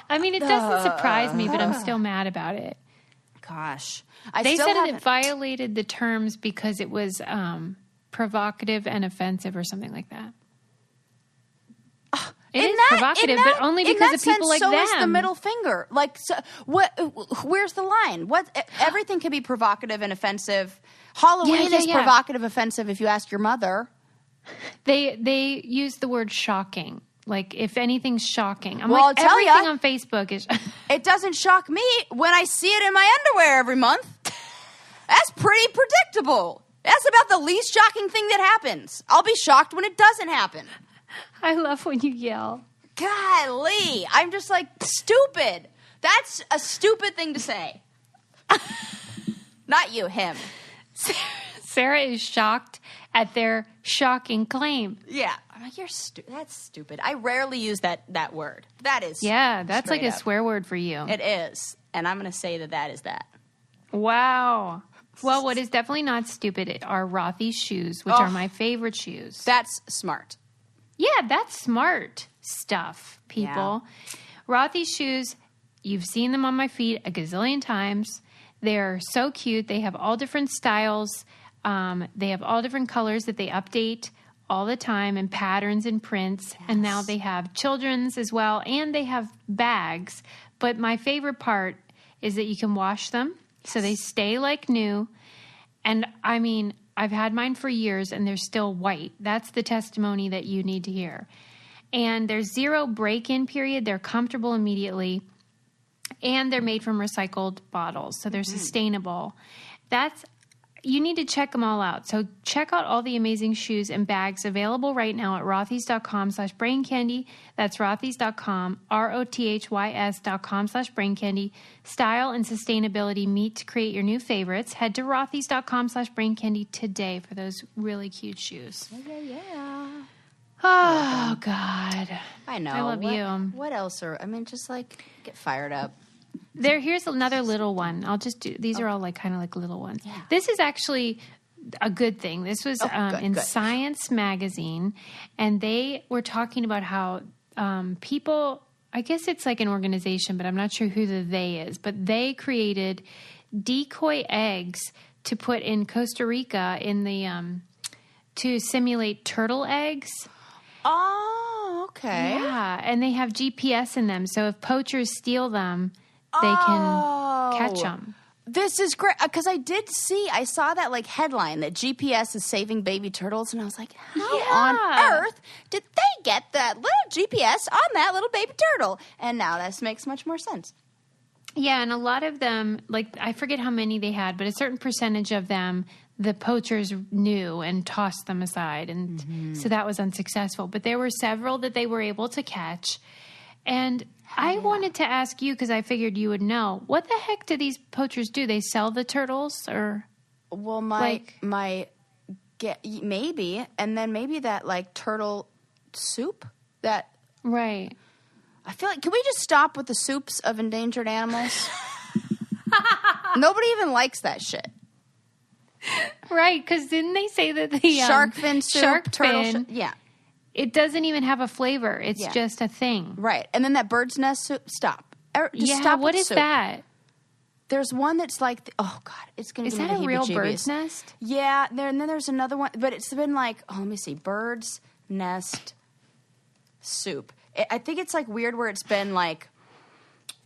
[SPEAKER 2] I mean, it doesn't surprise me, but I'm still mad about it.
[SPEAKER 1] Gosh.
[SPEAKER 2] They said it violated the terms because it was provocative and offensive or something like that. It is provocative, but only because of people like them.
[SPEAKER 1] So is the middle finger. Like, so, where's the line? Everything can be provocative and offensive. Halloween is provocative, offensive if you ask your mother.
[SPEAKER 2] They use the word shocking. Like, if anything's shocking.
[SPEAKER 1] I'll tell
[SPEAKER 2] everything on Facebook is...
[SPEAKER 1] It doesn't shock me when I see it in my underwear every month. That's pretty predictable. That's about the least shocking thing that happens. I'll be shocked when it doesn't happen.
[SPEAKER 2] I love when you yell.
[SPEAKER 1] Golly. I'm just like, stupid. That's a stupid thing to say. Not you, him.
[SPEAKER 2] Sarah is shocked at their shocking claim.
[SPEAKER 1] Yeah. I'm like, that's stupid. I rarely use that word. That is
[SPEAKER 2] that's like a swear word for you.
[SPEAKER 1] It is. And I'm going to say that is that.
[SPEAKER 2] Wow. Well, what is definitely not stupid are Rothy's shoes, which are my favorite shoes.
[SPEAKER 1] That's smart.
[SPEAKER 2] Yeah, that's smart stuff, people.
[SPEAKER 1] Yeah.
[SPEAKER 2] Rothy's shoes, you've seen them on my feet a gazillion times. They're so cute. They have all different styles. They have all different colors that they update all the time and patterns and prints. Yes. And now they have children's as well. And they have bags. But my favorite part is that you can wash them. Yes. So they stay like new. And I mean, I've had mine for years and they're still white. That's the testimony that you need to hear. And there's 0 break-in period. They're comfortable immediately. And they're made from recycled bottles. So they're sustainable. You need to check them all out. So check out all the amazing shoes and bags available right now at rothys.com/braincandy. That's rothys.com, rothys.com/braincandy. Style and sustainability meet to create your new favorites. Head to rothys.com/braincandy today for those really cute shoes.
[SPEAKER 1] Yeah.
[SPEAKER 2] Oh, God.
[SPEAKER 1] I know.
[SPEAKER 2] I love you.
[SPEAKER 1] What else just like get fired up.
[SPEAKER 2] Here's another little one. I'll just do, these are all like kind of like little ones. Yeah. This is actually a good thing. This was good. Science Magazine, and they were talking about how people, I guess it's like an organization, but I'm not sure who the they is, but they created decoy eggs to put in Costa Rica in the to simulate turtle eggs.
[SPEAKER 1] Oh, okay.
[SPEAKER 2] Yeah, and they have GPS in them, so if poachers steal them, they can catch them.
[SPEAKER 1] This is great because I saw that like headline that GPS is saving baby turtles, and I was like, how on earth did they get that little GPS on that little baby turtle? And now this makes much more sense.
[SPEAKER 2] Yeah, and a lot of them, like I forget how many they had, but a certain percentage of them, the poachers knew and tossed them aside, and so that was unsuccessful. But there were several that they were able to catch. And I wanted to ask you, because I figured you would know, what the heck do these poachers do? They sell the turtles, or?
[SPEAKER 1] Well, maybe, and then maybe that like turtle soup that.
[SPEAKER 2] Right.
[SPEAKER 1] I feel like, can we just stop with the soups of endangered animals? Nobody even likes that shit.
[SPEAKER 2] Right, because didn't they say that the
[SPEAKER 1] shark fin soup, turtle yeah.
[SPEAKER 2] It doesn't even have a flavor. It's just a thing.
[SPEAKER 1] Right. And then that bird's nest soup. Stop. Stop
[SPEAKER 2] what is
[SPEAKER 1] soup.
[SPEAKER 2] that?
[SPEAKER 1] There's one that's like, oh, God. It's going to give me the heebie-jeebies. Is that a real bird's nest? Yeah. And then there's another one. But it's been like, let me see. Bird's nest soup. I think it's like weird where it's been like,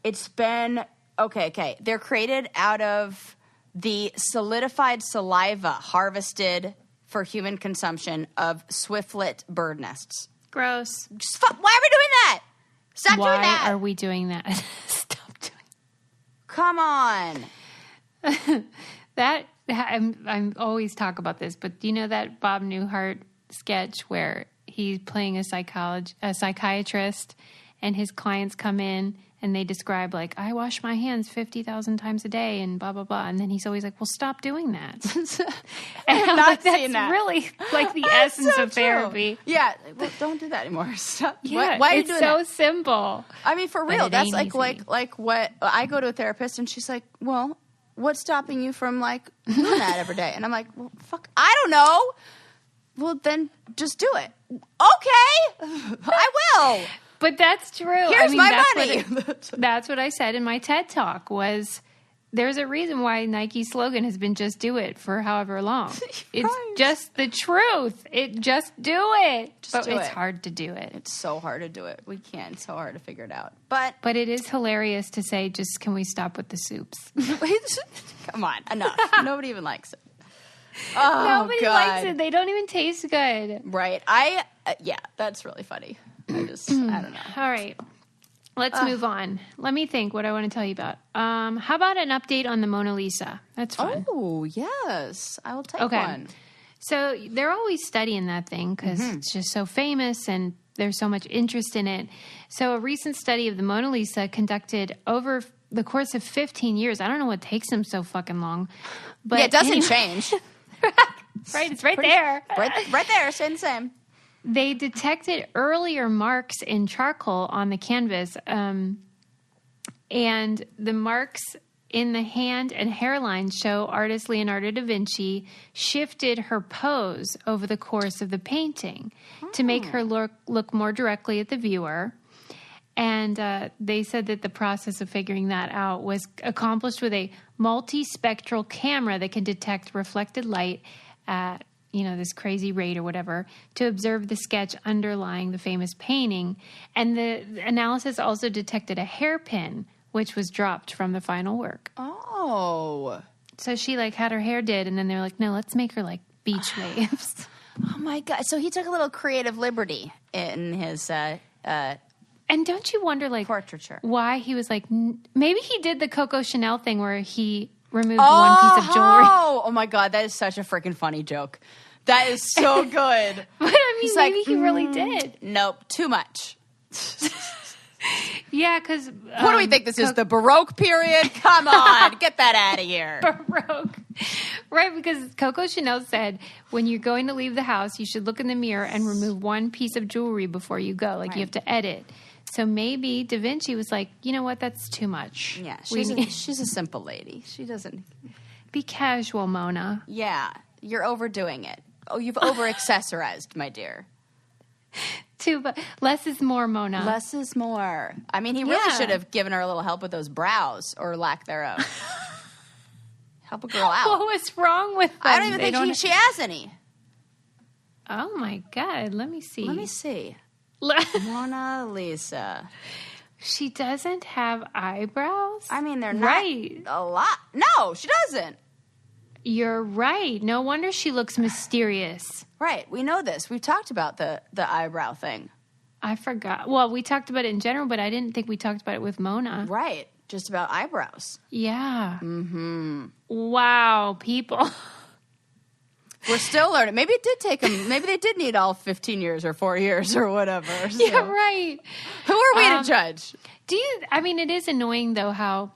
[SPEAKER 1] okay. They're created out of the solidified saliva harvested for human consumption of swiftlet bird nests.
[SPEAKER 2] Gross.
[SPEAKER 1] Why are we doing that? Stop doing that.
[SPEAKER 2] Why are we doing that? Stop doing it.
[SPEAKER 1] Come on.
[SPEAKER 2] I'm always talk about this, but do you know that Bob Newhart sketch where he's playing a psychiatrist and his clients come in and they describe, like, I wash my hands 50,000 times a day and blah, blah, blah. And then he's always like, well, stop doing that. And I'm like, that's really like the essence of therapy.
[SPEAKER 1] Yeah. Well, don't do that anymore. Stop.
[SPEAKER 2] Yeah,
[SPEAKER 1] why are you
[SPEAKER 2] it's
[SPEAKER 1] doing
[SPEAKER 2] so
[SPEAKER 1] that?
[SPEAKER 2] simple.
[SPEAKER 1] I mean, for real. That's like what I go to a therapist and she's like, well, what's stopping you from like doing that every day? And I'm like, well, fuck, I don't know. Well, then just do it. Okay. I will.
[SPEAKER 2] But that's true.
[SPEAKER 1] Here's my money.
[SPEAKER 2] That's what I said in my TED Talk was there's a reason why Nike's slogan has been just do it for however long. It's just the truth. Just do it. But it's hard to do it.
[SPEAKER 1] It's so hard to do it. We can't. It's so hard to figure it out. But
[SPEAKER 2] it is hilarious to say, just can we stop with the soups?
[SPEAKER 1] Come on. Enough. Nobody even likes it. Oh,
[SPEAKER 2] Nobody likes it. They don't even taste good.
[SPEAKER 1] Right. Yeah, that's really funny. I don't know.
[SPEAKER 2] All right. Let's move on. Let me think what I want to tell you about. How about an update on the Mona Lisa? That's fun.
[SPEAKER 1] Oh, yes. I will take one.
[SPEAKER 2] So they're always studying that thing because it's just so famous and there's so much interest in it. So a recent study of the Mona Lisa conducted over the course of 15 years. I don't know what takes them so fucking long. But
[SPEAKER 1] it doesn't change.
[SPEAKER 2] Right, it's right there.
[SPEAKER 1] Right there, staying the same.
[SPEAKER 2] They detected earlier marks in charcoal on the canvas, and the marks in the hand and hairline show artist Leonardo da Vinci shifted her pose over the course of the painting to make her look more directly at the viewer. And they said that the process of figuring that out was accomplished with a multispectral camera that can detect reflected light at, this crazy rate or whatever, to observe the sketch underlying the famous painting. And the analysis also detected a hairpin, which was dropped from the final work.
[SPEAKER 1] Oh.
[SPEAKER 2] So she, had her hair did, and then they're like, no, let's make her, beach waves.
[SPEAKER 1] Oh, my God. So he took a little creative liberty in his...
[SPEAKER 2] And don't you wonder,
[SPEAKER 1] portraiture,
[SPEAKER 2] why he was maybe he did the Coco Chanel thing where he removed one piece of jewelry.
[SPEAKER 1] Oh my God, that is such a freaking funny joke. That is so good.
[SPEAKER 2] But he's maybe he really did.
[SPEAKER 1] Nope, too much.
[SPEAKER 2] Yeah, because
[SPEAKER 1] what do we think this is? The Baroque period? Come on, get that out of here.
[SPEAKER 2] Baroque, right? Because Coco Chanel said when you're going to leave the house, you should look in the mirror and remove one piece of jewelry before you go. You have to edit. So maybe Da Vinci was like, you know what? That's too much.
[SPEAKER 1] Yeah, she's a simple lady. She doesn't...
[SPEAKER 2] Be casual, Mona.
[SPEAKER 1] Yeah, you're overdoing it. Oh, you've over-accessorized, my dear.
[SPEAKER 2] Less is more, Mona.
[SPEAKER 1] Less is more. I mean, he really should have given her a little help with those brows, or lack thereof. Help a girl out.
[SPEAKER 2] What was wrong with them?
[SPEAKER 1] I don't even think she has any.
[SPEAKER 2] Oh, my God. Let me see.
[SPEAKER 1] Mona Lisa.
[SPEAKER 2] She doesn't have eyebrows?
[SPEAKER 1] I mean, they're not a lot. No, she doesn't.
[SPEAKER 2] You're right. No wonder she looks mysterious.
[SPEAKER 1] Right. We know this. We've talked about the eyebrow thing.
[SPEAKER 2] I forgot. Well, we talked about it in general, but I didn't think we talked about it with Mona.
[SPEAKER 1] Right. Just about eyebrows.
[SPEAKER 2] Yeah. Mm-hmm. Wow, people.
[SPEAKER 1] We're still learning. Maybe it did take them. Maybe they did need all 15 years or 4 years or whatever. So.
[SPEAKER 2] Yeah, right.
[SPEAKER 1] Who are we to judge?
[SPEAKER 2] It is annoying, though, how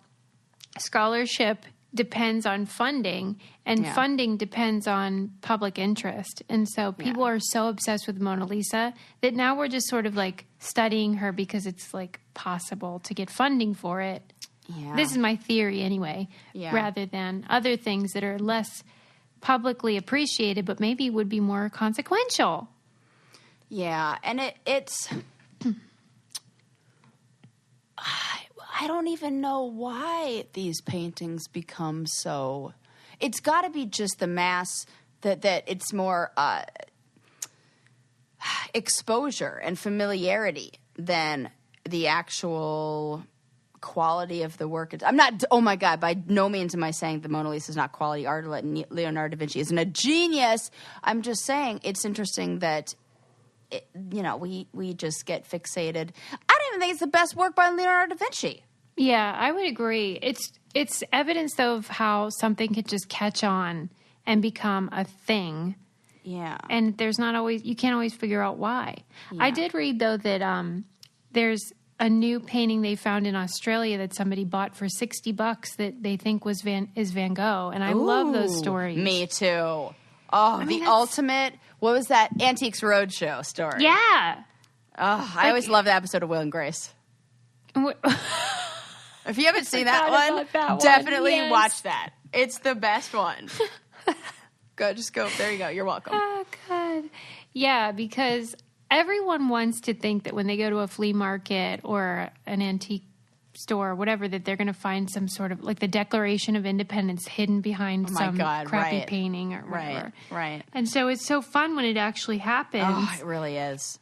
[SPEAKER 2] scholarship depends on funding, and funding depends on public interest. And so people are so obsessed with Mona Lisa that now we're just sort of studying her because it's possible to get funding for it. Yeah. This is my theory anyway, rather than other things that are less publicly appreciated, but maybe would be more consequential. Yeah, and it's... I don't even know why these paintings become so... It's got to be just the mass that it's more exposure and familiarity than the actual quality of the work. I'm not... Oh, my God. By no means am I saying the Mona Lisa is not quality art. Leonardo da Vinci isn't a genius. I'm just saying it's interesting that... we just get fixated. I don't even think it's the best work by Leonardo da Vinci. Yeah, I would agree. It's evidence, though, of how something could just catch on and become a thing. Yeah. And you can't always figure out why. Yeah. I did read, though, that there's a new painting they found in Australia that somebody bought for $60 that they think was Van Gogh. And I love those stories. Me too. Oh, the ultimate... What was that? Antiques Roadshow story. Yeah. Oh, I always love the episode of Will and Grace. If you haven't seen that one, definitely watch that. It's the best one. Just go. There you go. You're welcome. Oh, God. Yeah, because everyone wants to think that when they go to a flea market or an antique store or whatever, that they're going to find some sort of like the Declaration of Independence hidden behind some crappy painting or whatever.
[SPEAKER 1] Right.
[SPEAKER 2] And so it's so fun when it actually happens.
[SPEAKER 1] Oh, it really is.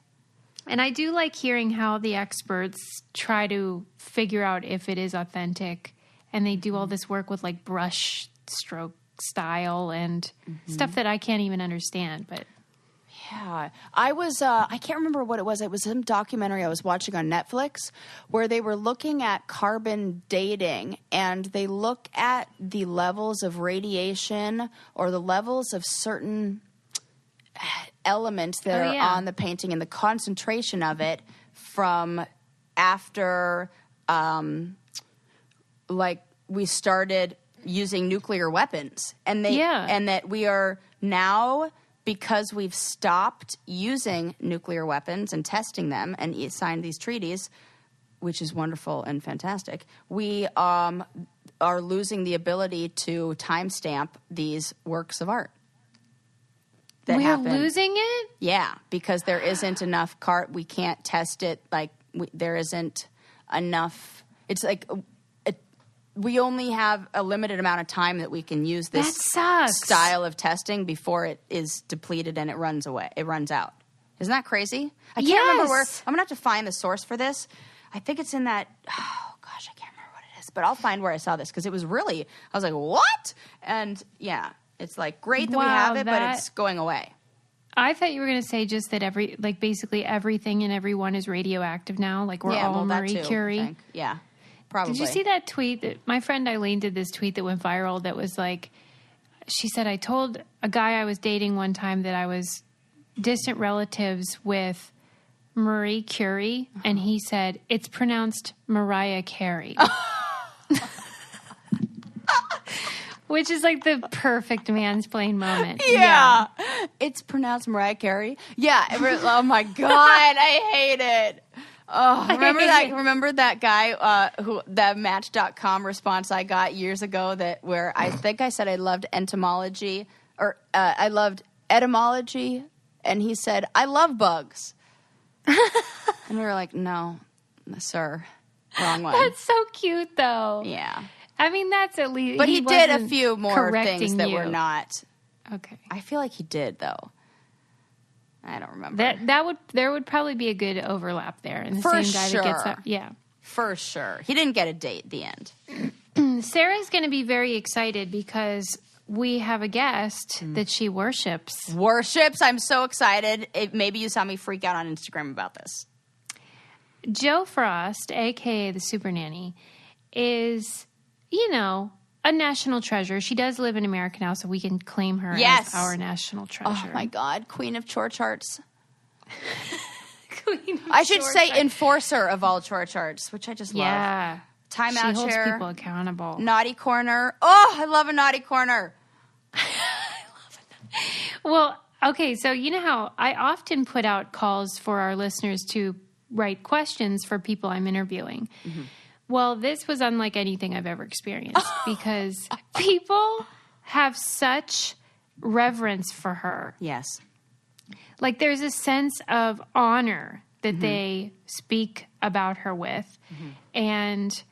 [SPEAKER 2] And I do like hearing how the experts try to figure out if it is authentic, and they do all this work with like brush stroke style and stuff that I can't even understand, but
[SPEAKER 1] yeah, I was, I can't remember what it was. It was some documentary I was watching on Netflix where they were looking at carbon dating, and they look at the levels of radiation or the levels of certain elements that are on the painting and the concentration of it from after, like we started using nuclear weapons, and and that we are now, because we've stopped using nuclear weapons and testing them and signed these treaties, which is wonderful and fantastic, we are losing the ability to timestamp these works of art.
[SPEAKER 2] We are losing it?
[SPEAKER 1] Yeah, because there isn't enough we can't test it. Like, there isn't enough. It's like we only have a limited amount of time that we can use this style of testing before it is depleted and it runs away. It runs out. Isn't that crazy? I can't remember where. I'm going to have to find the source for this. I think it's in that. Oh, gosh, I can't remember what it is. But I'll find where I saw this because it was really. I was like, what? And yeah, it's like great that we have it, but it's going away.
[SPEAKER 2] I thought you were going to say just that basically everything and everyone is radioactive now. Like we're all Marie Curie.
[SPEAKER 1] Yeah. Probably.
[SPEAKER 2] Did you see that tweet that my friend Eileen did? This tweet that went viral that was like, she said, I told a guy I was dating one time that I was distant relatives with Marie Curie, and he said, it's pronounced Mariah Carey. Which is like the perfect mansplain moment.
[SPEAKER 1] Yeah. It's pronounced Mariah Carey. Yeah. Oh my God. I hate it. Oh, remember that guy that Match.com response I got years ago where I think I said I loved entomology or I loved etymology, and he said I love bugs. And we were like, no, sir, wrong one.
[SPEAKER 2] That's so cute though.
[SPEAKER 1] Yeah.
[SPEAKER 2] I mean, that's at least.
[SPEAKER 1] But he did a few more things that were not.
[SPEAKER 2] Okay.
[SPEAKER 1] I feel like he did though. I don't remember.
[SPEAKER 2] There would probably be a good overlap there. And the same guy that gets that. Yeah.
[SPEAKER 1] For sure. He didn't get a date at the
[SPEAKER 2] end. Sarah's going to be very excited because we have a guest that she worships.
[SPEAKER 1] I'm so excited. Maybe you saw me freak out on Instagram about this.
[SPEAKER 2] Jo Frost, a.k.a. the Super Nanny, is, a national treasure. She does live in America now, so we can claim her as our national treasure.
[SPEAKER 1] Oh, my God. Queen of chore charts. I should say enforcer of all chore charts, which I just love.
[SPEAKER 2] Yeah.
[SPEAKER 1] Timeout chair.
[SPEAKER 2] She holds people accountable.
[SPEAKER 1] Naughty corner. Oh, I love a naughty corner.
[SPEAKER 2] I love it. Well, okay, so you know how I often put out calls for our listeners to write questions for people I'm interviewing. Mm-hmm. Well, this was unlike anything I've ever experienced because people have such reverence for her.
[SPEAKER 1] Yes.
[SPEAKER 2] Like there's a sense of honor that they speak about her with and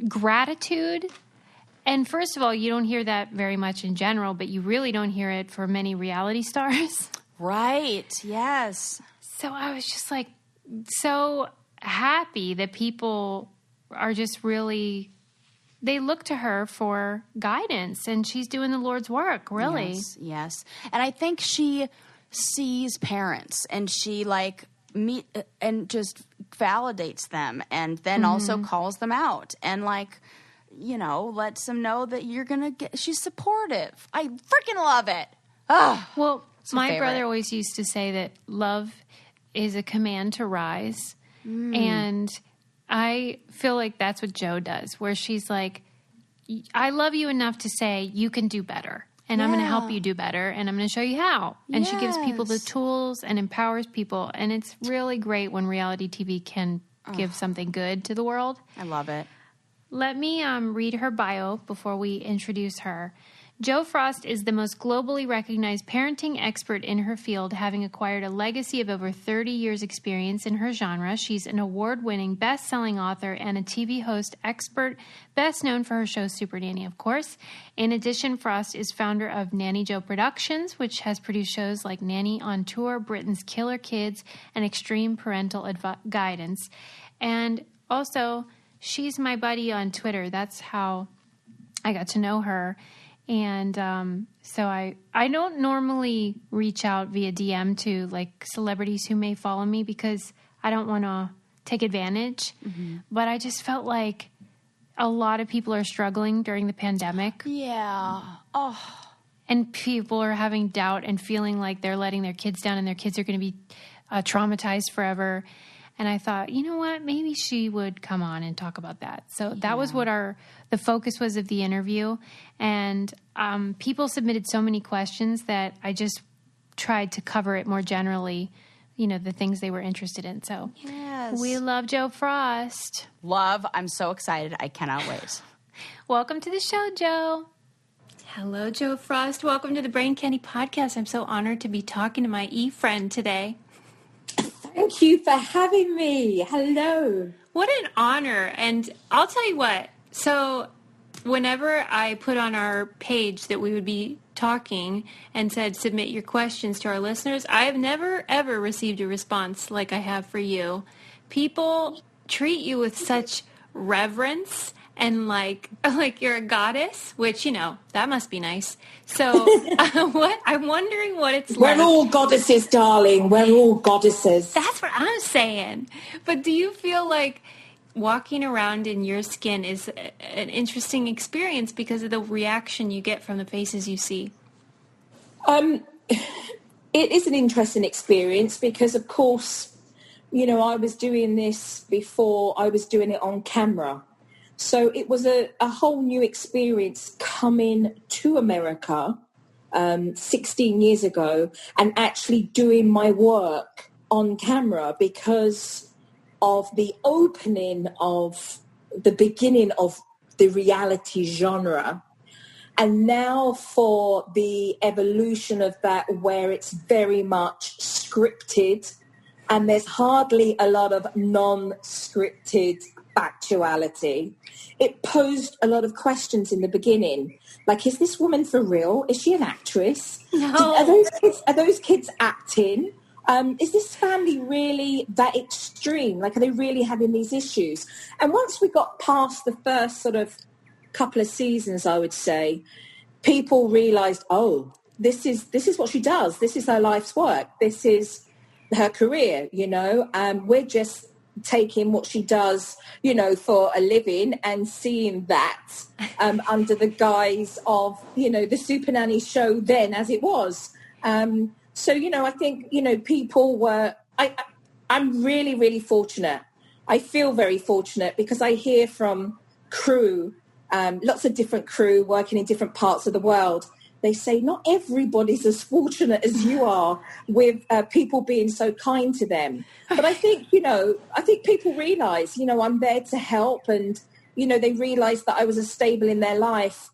[SPEAKER 2] gratitude. And first of all, you don't hear that very much in general, but you really don't hear it for many reality stars.
[SPEAKER 1] Right. Yes.
[SPEAKER 2] So I was just like so happy that people are just really, they look to her for guidance, and she's doing the Lord's work, really.
[SPEAKER 1] Yes. And I think she sees parents, and she and just validates them, and then also calls them out, and lets them know that you're going to get, she's supportive. I freaking love it. Oh,
[SPEAKER 2] well, my brother always used to say that love is a command to rise, and I feel like that's what Jo does, where she's like, I love you enough to say you can do better, and I'm going to help you do better, and I'm going to show you how. And she gives people the tools and empowers people, and it's really great when reality TV can give something good to the world.
[SPEAKER 1] I love it.
[SPEAKER 2] Let me read her bio before we introduce her. Jo Frost is the most globally recognized parenting expert in her field, having acquired a legacy of over 30 years' experience in her genre. She's an award-winning, best-selling author and a TV host expert, best known for her show Super Nanny, of course. In addition, Frost is founder of Nanny Jo Productions, which has produced shows like Nanny on Tour, Britain's Killer Kids, and Extreme Parental Guidance. And also, she's my buddy on Twitter. That's how I got to know her. And so I don't normally reach out via DM to like celebrities who may follow me because I don't want to take advantage. Mm-hmm. But I just felt like a lot of people are struggling during the pandemic.
[SPEAKER 1] Yeah. Oh.
[SPEAKER 2] And people are having doubt and feeling like they're letting their kids down and their kids are going to be traumatized forever. And I thought, you know what, maybe she would come on and talk about that. So that was what the focus was of the interview. And people submitted so many questions that I just tried to cover it more generally, you know, the things they were interested in. So we love Jo Frost.
[SPEAKER 1] Love. I'm so excited. I cannot wait.
[SPEAKER 2] Welcome to the show, Jo.
[SPEAKER 3] Hello, Jo Frost. Welcome to the Brain Candy Podcast. I'm so honored to be talking to my e-friend today.
[SPEAKER 4] Thank you for having me. Hello.
[SPEAKER 3] What an honor. And I'll tell you what. So whenever I put on our page that we would be talking and said, submit your questions to our listeners, I have never, ever received a response like I have for you. People treat you with such reverence and like you're a goddess, which, you know, that must be nice. So what I'm wondering what it's like.
[SPEAKER 4] We're all goddesses, darling. We're all goddesses.
[SPEAKER 3] That's what I'm saying. But do you feel like walking around in your skin is an interesting experience because of the reaction you get from the faces you see?
[SPEAKER 4] It is an interesting experience because, of course, you know, I was doing this before I was doing it on camera. So it was a whole new experience coming to America 16 years ago and actually doing my work on camera because of the opening of the beginning of the reality genre. And now for the evolution of that where it's very much scripted and there's hardly a lot of non-scripted factuality. It posed a lot of questions in the beginning. Like, is this woman for real? Is she an actress?
[SPEAKER 3] No.
[SPEAKER 4] Are those kids acting? Is this family really that extreme? Like, are they really having these issues? And once we got past the first sort of couple of seasons, I would say, people realized, oh, this is what she does. This is her life's work. This is her career, you know. We're just taking what she does, you know, for a living and seeing that under the guise of, you know, the Super Nanny show then as it was. So, you know, I think, you know, people were, I'm really, really fortunate. I feel very fortunate because I hear from crew, lots of different crew working in different parts of the world. They say not everybody's as fortunate as you are with people being so kind to them. But I think, you know, people realize, you know, I'm there to help and, you know, they realize that I was a stable in their life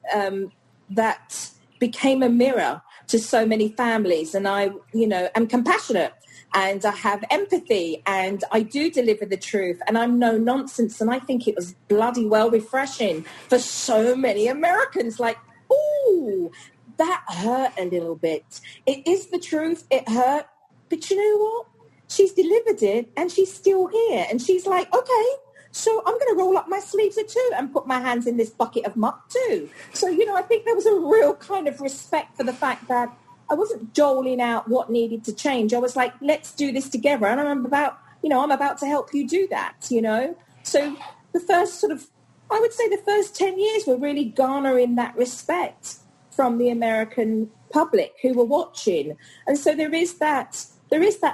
[SPEAKER 4] that became a mirror to so many families. And I, you know, am compassionate and I have empathy and I do deliver the truth and I'm no nonsense. And I think it was bloody well refreshing for so many Americans. Like, ooh, that hurt a little bit. It is the truth. It hurt. But you know what? She's delivered it and she's still here. And she's like, okay, so I'm going to roll up my sleeves too and put my hands in this bucket of muck too. So, you know, I think there was a real kind of respect for the fact that I wasn't doling out what needed to change. I was like, let's do this together. And I'm about to help you do that, you know. So the first sort of, I would say the first 10 years were really garnering that respect from the American public who were watching. And so there is that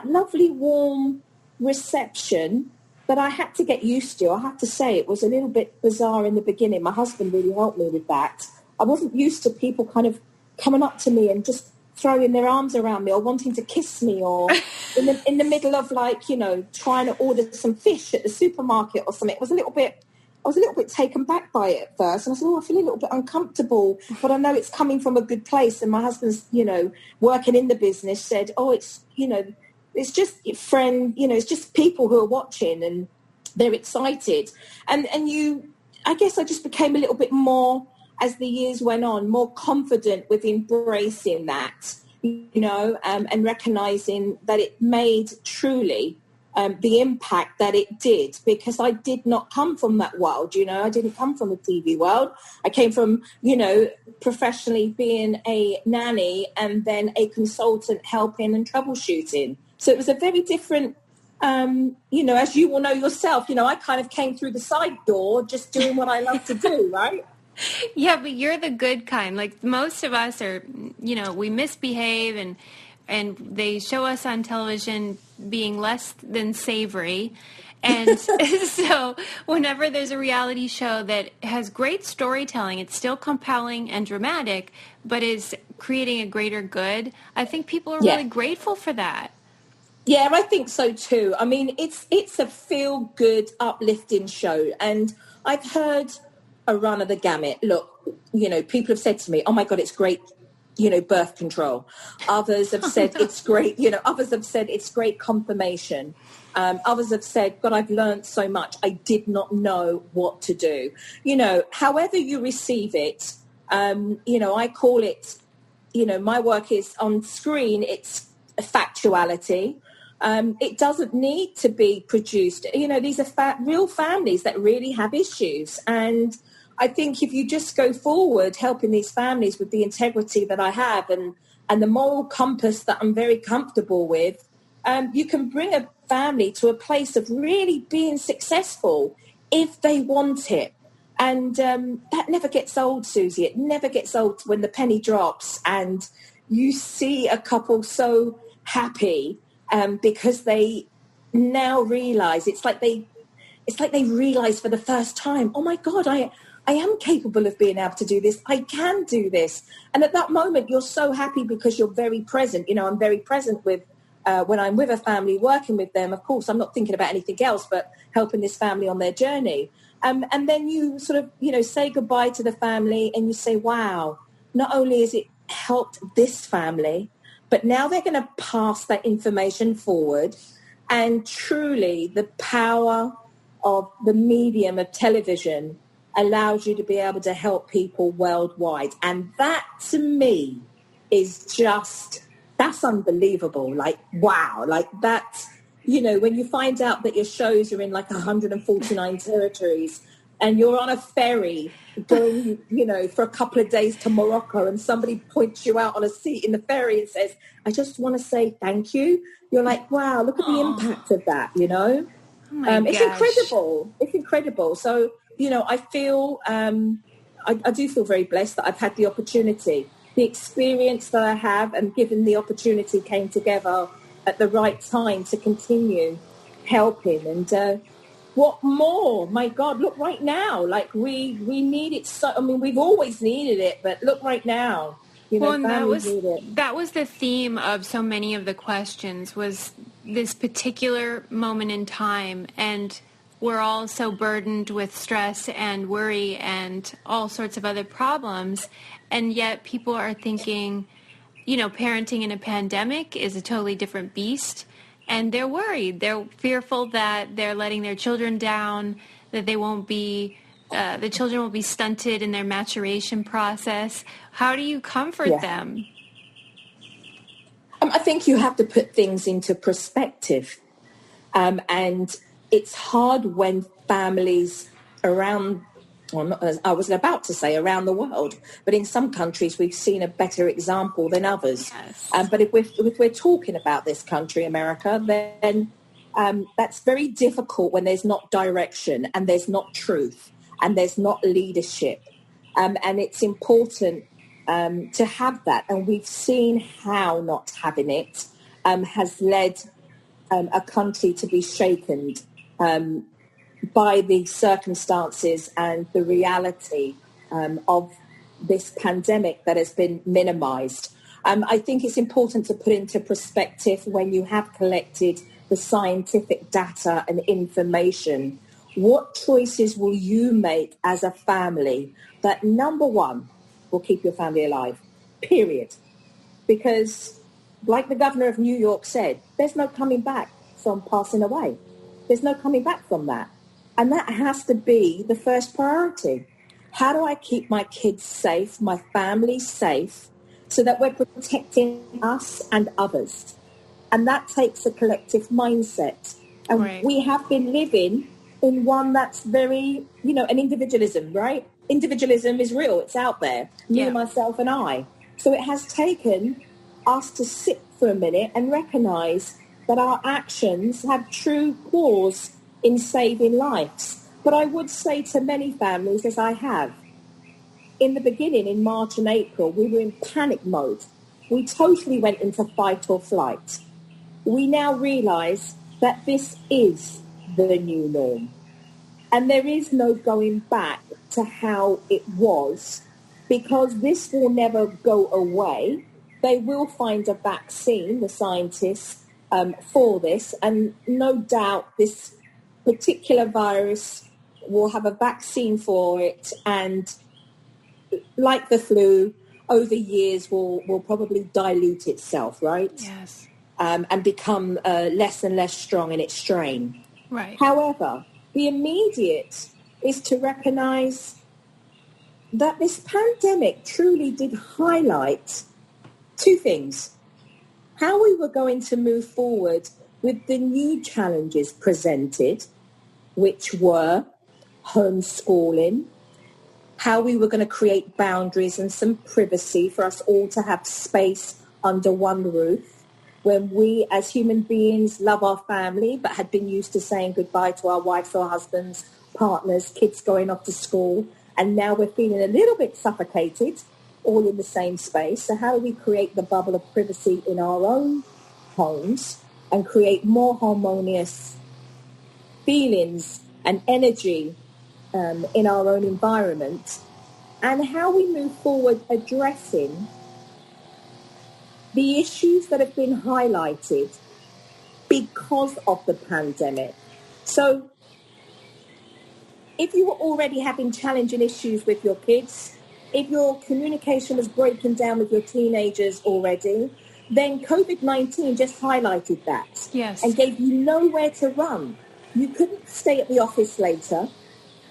[SPEAKER 4] lovely warm reception that I had to get used to. I have to say it was a little bit bizarre in the beginning. My husband really helped me with that. I wasn't used to people kind of coming up to me and just throwing their arms around me or wanting to kiss me or in the middle of, like, you know, trying to order some fish at the supermarket or something. It was a little bit I was a little bit taken back by it at first. And I said, I feel a little bit uncomfortable, but I know it's coming from a good place. And my husband's, working in the business, said, it's, it's just it's just people who are watching and they're excited. And I guess I just became a little bit more, as the years went on, more confident with embracing that, and recognizing that it made truly the impact that it did, because I did not come from that world. I didn't come from the TV world. I came from, professionally being a nanny and then a consultant helping and troubleshooting. So it was a very different, as you will know yourself, I kind of came through the side door just doing what I love to do, right?
[SPEAKER 3] Yeah, but you're the good kind. Like most of us are, we misbehave and they show us on television being less than savory. And so whenever there's a reality show that has great storytelling, it's still compelling and dramatic, but is creating a greater good, I think people are really grateful for that.
[SPEAKER 4] Yeah, I think so too. I mean, it's a feel-good, uplifting show. And I've heard a run of the gamut. Look, people have said to me, oh my God, it's great, birth control. Others have said it's great, others have said it's great confirmation. Others have said, God, I've learned so much. I did not know what to do. However you receive it, I call it, my work is on screen. It's factuality. It doesn't need to be produced. These are real families that really have issues. And I think if you just go forward helping these families with the integrity that I have and the moral compass that I'm very comfortable with, you can bring a family to a place of really being successful if they want it. And that never gets old, Susie. It never gets old when the penny drops and you see a couple so happy because they now realize it's like they realize for the first time, oh my God, I am capable of being able to do this. I can do this. And at that moment, you're so happy because you're very present. I'm very present with when I'm with a family, working with them. Of course, I'm not thinking about anything else but helping this family on their journey. And then you sort of, say goodbye to the family and you say, wow, not only has it helped this family, but now they're going to pass that information forward. And truly the power of the medium of television allows you to be able to help people worldwide. And that to me is that's unbelievable. Like, wow, like that's, when you find out that your shows are in like 149 territories and you're on a ferry going, for a couple of days to Morocco and somebody points you out on a seat in the ferry and says, I just want to say thank you. You're like, wow, look at the impact of that,
[SPEAKER 3] Oh
[SPEAKER 4] it's incredible. It's incredible. So, I feel, I do feel very blessed that I've had the opportunity. The experience that I have and given the opportunity came together at the right time to continue helping. And what more? My God, look right now. Like we need it. So, I mean, we've always needed it, but look right now.
[SPEAKER 3] And that was the theme of so many of the questions, was this particular moment in time. And we're all so burdened with stress and worry and all sorts of other problems. And yet people are thinking, parenting in a pandemic is a totally different beast. And they're worried. They're fearful that they're letting their children down, that they won't be, the children will be stunted in their maturation process. How do you comfort them?
[SPEAKER 4] I think you have to put things into perspective. And it's hard when families around, I was about to say around the world, but in some countries we've seen a better example than others.
[SPEAKER 3] Yes.
[SPEAKER 4] But if we're talking about this country, America, then that's very difficult when there's not direction and there's not truth and there's not leadership. And it's important to have that. And we've seen how not having it has led a country to be shaken by the circumstances and the reality of this pandemic that has been minimized. I think it's important to put into perspective when you have collected the scientific data and information, What choices will you make as a family that, number one, will keep your family alive, period? Because like the governor of New York said, there's no coming back from passing away. There's no coming back from that. And that has to be the first priority. How do I keep my kids safe, my family safe, so that we're protecting us and others? And that takes a collective mindset. And
[SPEAKER 3] Right.
[SPEAKER 4] we have been living in one that's very, an individualism, right? Individualism is real. It's out there. Me,
[SPEAKER 3] Yeah.
[SPEAKER 4] myself, and I. So it has taken us to sit for a minute and recognize that our actions have true cause in saving lives. But I would say to many families, as I have, in the beginning, in March and April, we were in panic mode. We totally went into fight or flight. We now realize that this is the new norm. And there is no going back to how it was, because this will never go away. They will find a vaccine, the scientists, for this. And no doubt this particular virus will have a vaccine for it. And like the flu, over years will probably dilute itself, right?
[SPEAKER 3] Yes.
[SPEAKER 4] And become less and less strong in its strain.
[SPEAKER 3] Right.
[SPEAKER 4] However, the immediate is to recognize that this pandemic truly did highlight two things. How we were going to move forward with the new challenges presented, which were homeschooling, how we were going to create boundaries and some privacy for us all to have space under one roof, when we as human beings love our family but had been used to saying goodbye to our wives or husbands, partners, kids going off to school, and now we're feeling a little bit suffocated, all in the same space. So how do we create the bubble of privacy in our own homes and create more harmonious feelings and energy in our own environment? And how we move forward addressing the issues that have been highlighted because of the pandemic. So if you were already having challenging issues with your kids, if your communication was breaking down with your teenagers already, then COVID-19 just highlighted that.
[SPEAKER 3] Yes.
[SPEAKER 4] And gave you nowhere to run. You couldn't stay at the office later.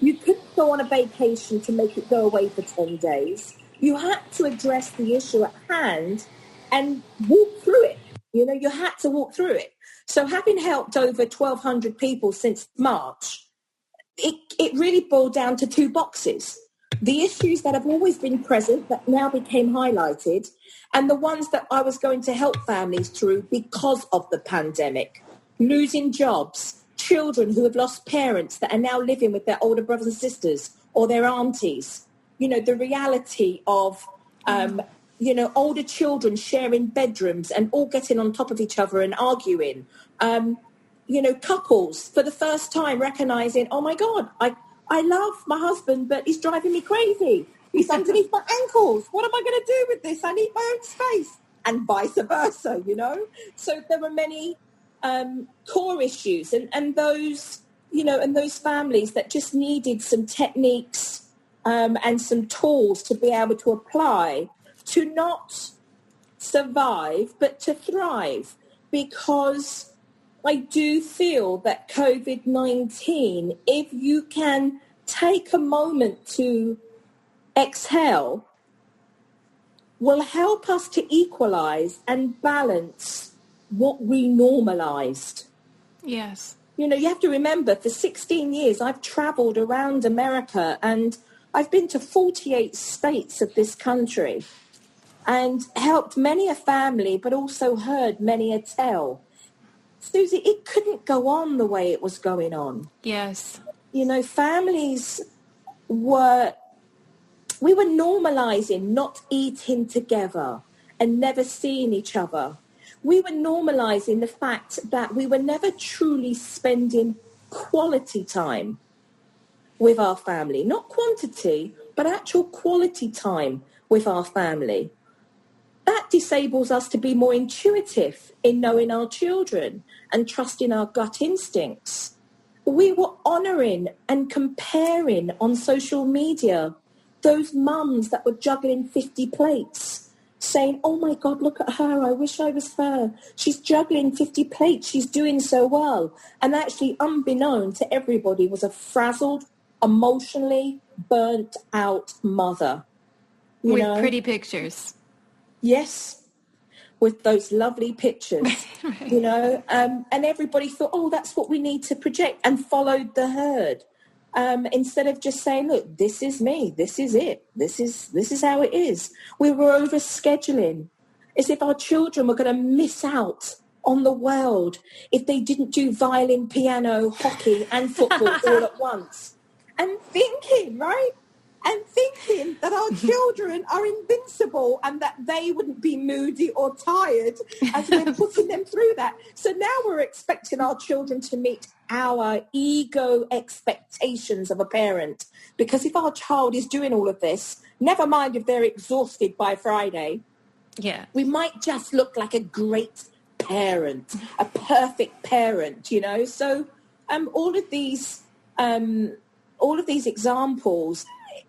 [SPEAKER 4] You couldn't go on a vacation to make it go away for 10 days. You had to address the issue at hand and walk through it. You had to walk through it. So having helped over 1,200 people since March, it really boiled down to two boxes. The issues that have always been present that now became highlighted, and the ones that I was going to help families through because of the pandemic. Losing jobs, children who have lost parents that are now living with their older brothers and sisters or their aunties. The reality of older children sharing bedrooms and all getting on top of each other and arguing. Couples for the first time recognizing, oh my God, I love my husband, but he's driving me crazy. He's underneath my ankles. What am I going to do with this? I need my own space. And vice versa, So there were many core issues and those, and those families that just needed some techniques and some tools to be able to apply to not survive, but to thrive. Because I do feel that COVID-19, if you can take a moment to exhale, will help us to equalize and balance what we normalized.
[SPEAKER 3] Yes.
[SPEAKER 4] You have to remember, for 16 years, I've traveled around America and I've been to 48 states of this country and helped many a family, but also heard many a tale. Susie, it couldn't go on the way it was going on.
[SPEAKER 3] Yes.
[SPEAKER 4] Families we were normalizing not eating together and never seeing each other. We were normalizing the fact that we were never truly spending quality time with our family. Not quantity, but actual quality time with our family. That disables us to be more intuitive in knowing our children and trusting our gut instincts. we were honouring and comparing on social media those mums that were juggling 50 plates, saying, oh my God, look at her, I wish I was her. She's juggling 50 plates, she's doing so well. And actually, unbeknown to everybody, was a frazzled, emotionally burnt out mother.
[SPEAKER 3] With pretty pictures.
[SPEAKER 4] Yes, with those lovely pictures,
[SPEAKER 3] Right.
[SPEAKER 4] And everybody thought, oh, that's what we need to project, and followed the herd. Instead of just saying, look, this is me, this is it, this is how it is. We were over-scheduling, as if our children were going to miss out on the world if they didn't do violin, piano, hockey and football all at once. And thinking that our children are invincible and that they wouldn't be moody or tired as we're putting them through that. So now we're expecting our children to meet our ego expectations of a parent. Because if our child is doing all of this, never mind if they're exhausted by Friday, we might just look like a great parent, a perfect parent, So all of these examples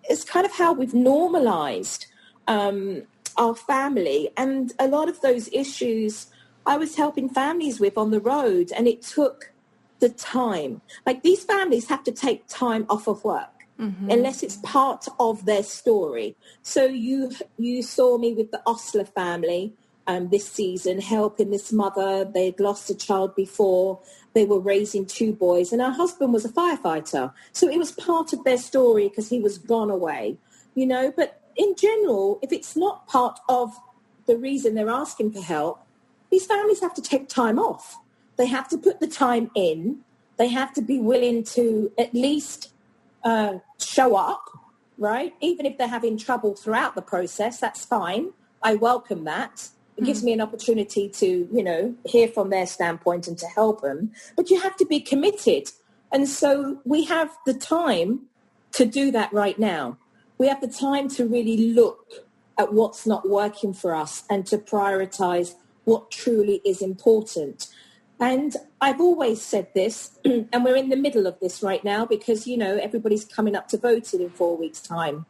[SPEAKER 4] is kind of how we've normalized our family. And a lot of those issues I was helping families with on the road, and it took the time. Like, these families have to take time off of work unless it's part of their story. So you saw me with the Osler family this season, helping this mother. They'd lost a child before. They were raising 2 boys, and her husband was a firefighter. So it was part of their story because he was gone away, But in general, if it's not part of the reason they're asking for help, these families have to take time off. They have to put the time in. They have to be willing to at least show up, right? Even if they're having trouble throughout the process, that's fine. I welcome that. It gives me an opportunity to, hear from their standpoint and to help them. But you have to be committed. And so we have the time to do that right now. We have the time to really look at what's not working for us and to prioritize what truly is important. And I've always said this, and we're in the middle of this right now because, everybody's coming up to voting in 4 weeks' time.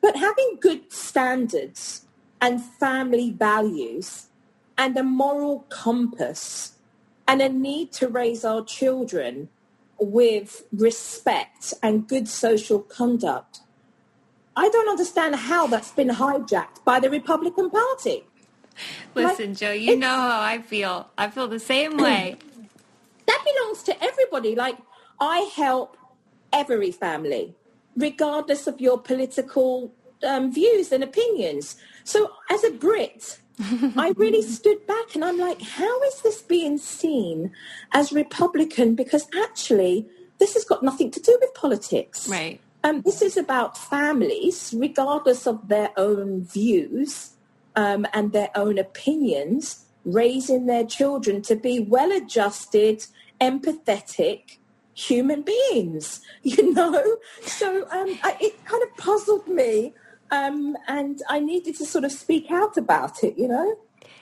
[SPEAKER 4] But having good standards and family values and a moral compass and a need to raise our children with respect and good social conduct, I don't understand how that's been hijacked by the Republican Party.
[SPEAKER 3] Listen, Joe, you know how I feel. I feel the same way.
[SPEAKER 4] That belongs to everybody. Like, I help every family, regardless of your political views and opinions. So as a Brit, I really stood back and I'm like, how is this being seen as Republican? Because actually, this has got nothing to do with politics.
[SPEAKER 3] Right.
[SPEAKER 4] This is about families, regardless of their own views and their own opinions, raising their children to be well-adjusted, empathetic human beings, So it kind of puzzled me. And I needed to sort of speak out about it,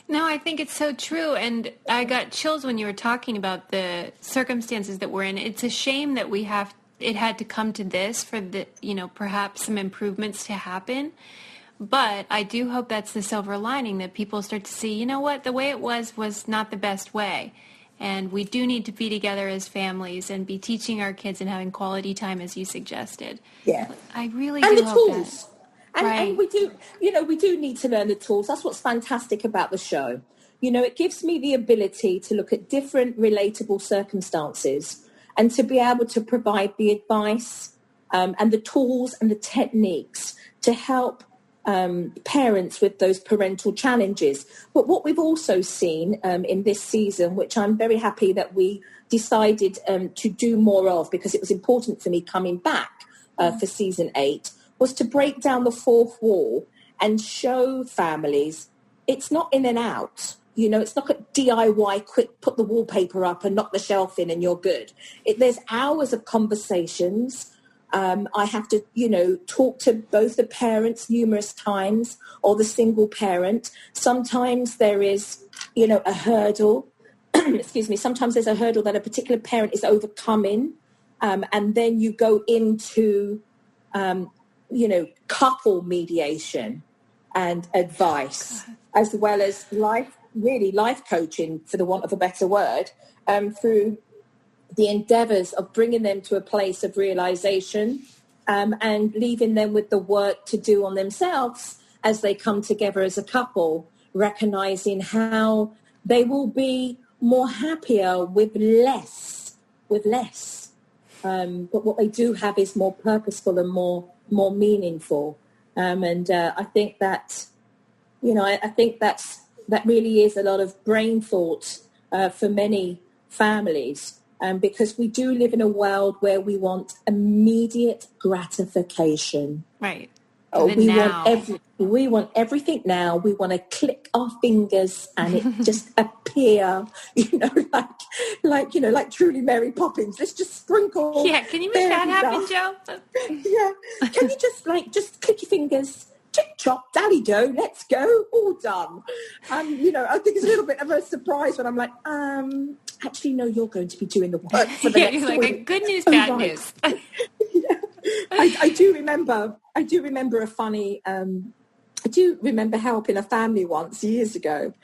[SPEAKER 3] No, I think it's so true. And I got chills when you were talking about the circumstances that we're in. It's a shame that it had to come to this for the, perhaps some improvements to happen. But I do hope that's the silver lining, that people start to see, you know what, the way it was not the best way. And we do need to be together as families and be teaching our kids and having quality time, as you suggested.
[SPEAKER 4] Yeah.
[SPEAKER 3] I really
[SPEAKER 4] and
[SPEAKER 3] do
[SPEAKER 4] the
[SPEAKER 3] hope
[SPEAKER 4] tools.
[SPEAKER 3] that.
[SPEAKER 4] And we do, we do need to learn the tools. That's what's fantastic about the show. It gives me the ability to look at different relatable circumstances and to be able to provide the advice and the tools and the techniques to help parents with those parental challenges. But what we've also seen in this season, which I'm very happy that we decided to do more of because it was important for me coming back for season 8, was to break down the fourth wall and show families it's not in and out. It's not a DIY, quick, put the wallpaper up and knock the shelf in and you're good. There's hours of conversations. I have to, talk to both the parents numerous times or the single parent. Sometimes there is, a hurdle. Excuse me. Sometimes there's a hurdle that a particular parent is overcoming and then you go into, couple mediation and advice, as well as life coaching, for the want of a better word, through the endeavours of bringing them to a place of realisation, and leaving them with the work to do on themselves as they come together as a couple, recognising how they will be more happier with less. But what they do have is more purposeful and more meaningful. I think that, I think that really is a lot of brain thought for many families, because we do live in a world where we want immediate gratification.
[SPEAKER 3] Right.
[SPEAKER 4] We want everything now. We want to click our fingers and it just appear, like truly Mary Poppins. Let's just sprinkle.
[SPEAKER 3] Yeah, can you make that happen, Joe?
[SPEAKER 4] Yeah. Can you just click your fingers, chip chop, dally do, let's go, all done. I think it's a little bit of a surprise when I'm like, actually, no, you're going to be doing the work for the next
[SPEAKER 3] like
[SPEAKER 4] week.
[SPEAKER 3] Good news, bad news.
[SPEAKER 4] I do remember a funny. I do remember helping a family once years ago,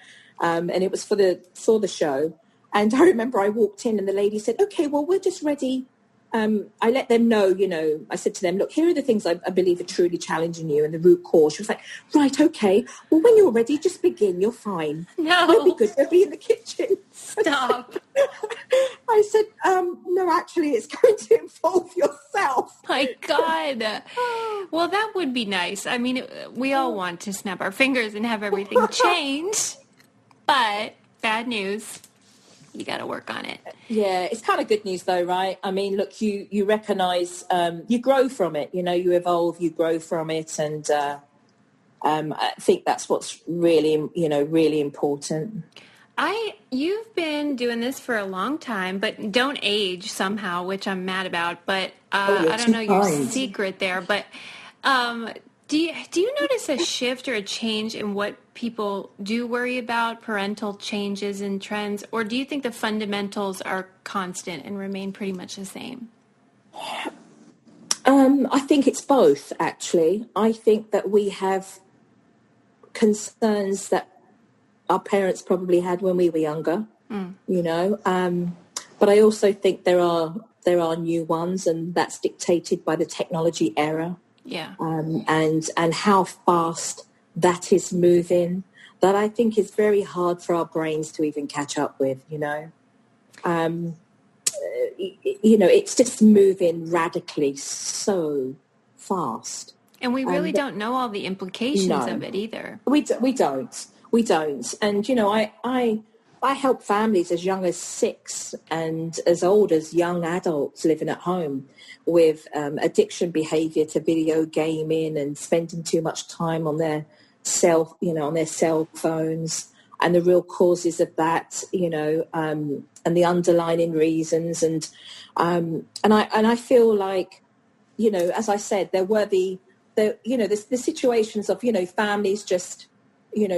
[SPEAKER 4] and it was for the show. And I remember I walked in and the lady said, "Okay, well, we're just ready." I let them know, I said to them, "Look, here are the things I believe are truly challenging you and the root cause." She was like, "Right, okay. Well, when you're ready, just begin. You're fine.
[SPEAKER 3] No,
[SPEAKER 4] we'll be good. We'll be in the kitchen."
[SPEAKER 3] Stop.
[SPEAKER 4] I said, "No, actually, it's going to involve yourself."
[SPEAKER 3] My God. Well, that would be nice. I mean, we all want to snap our fingers and have everything change, but bad news. You got to work on it.
[SPEAKER 4] Yeah, it's kind of good news though, right? I mean, look, you recognise, you grow from it, you evolve, you grow from it. And I think that's what's really, really important.
[SPEAKER 3] You've been doing this for a long time, but don't age somehow, which I'm mad about. But I don't know your secret there. But do you notice a shift or a change in what people do worry about, parental changes and trends, or do you think the fundamentals are constant and remain pretty much the same?
[SPEAKER 4] I think it's both, actually. I think that we have concerns that our parents probably had when we were younger, but I also think there are new ones, and that's dictated by the technology era.
[SPEAKER 3] Yeah.
[SPEAKER 4] And how fast that is moving, that I think is very hard for our brains to even catch up with, it's just moving radically so fast.
[SPEAKER 3] And we really don't know all the implications of it either.
[SPEAKER 4] We don't. And, I help families as young as 6 and as old as young adults living at home with addiction behaviour to video gaming and spending too much time on their cell phones, and the real causes of that, and the underlying reasons. And I feel like, as I said, there were the situations of, families just,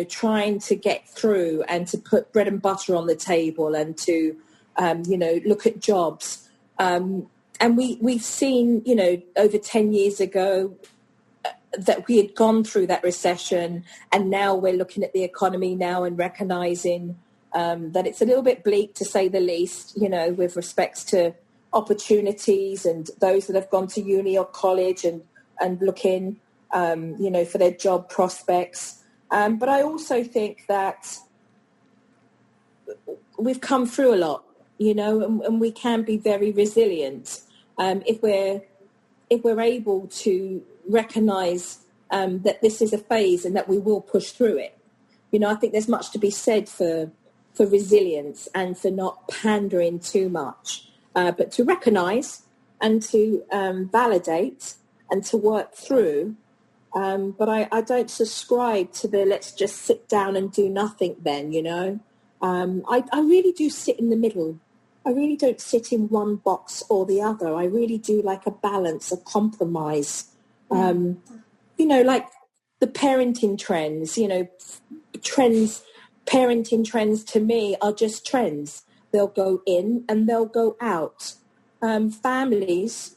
[SPEAKER 4] trying to get through and to put bread and butter on the table and to, look at jobs. And we've seen, over 10 years ago that we had gone through that recession, and now we're looking at the economy now and recognising that it's a little bit bleak, to say the least, with respects to opportunities and those that have gone to uni or college and looking, for their job prospects. But I also think that we've come through a lot, and we can be very resilient if we're able to recognise that this is a phase and that we will push through it. I think there's much to be said for resilience and for not pandering too much, but to recognise and to validate and to work through. But I don't subscribe to the let's just sit down and do nothing then, I really do sit in the middle. I really don't sit in one box or the other. I really do like a balance, a compromise. Like the parenting trends, parenting trends to me are just trends. They'll go in and they'll go out. families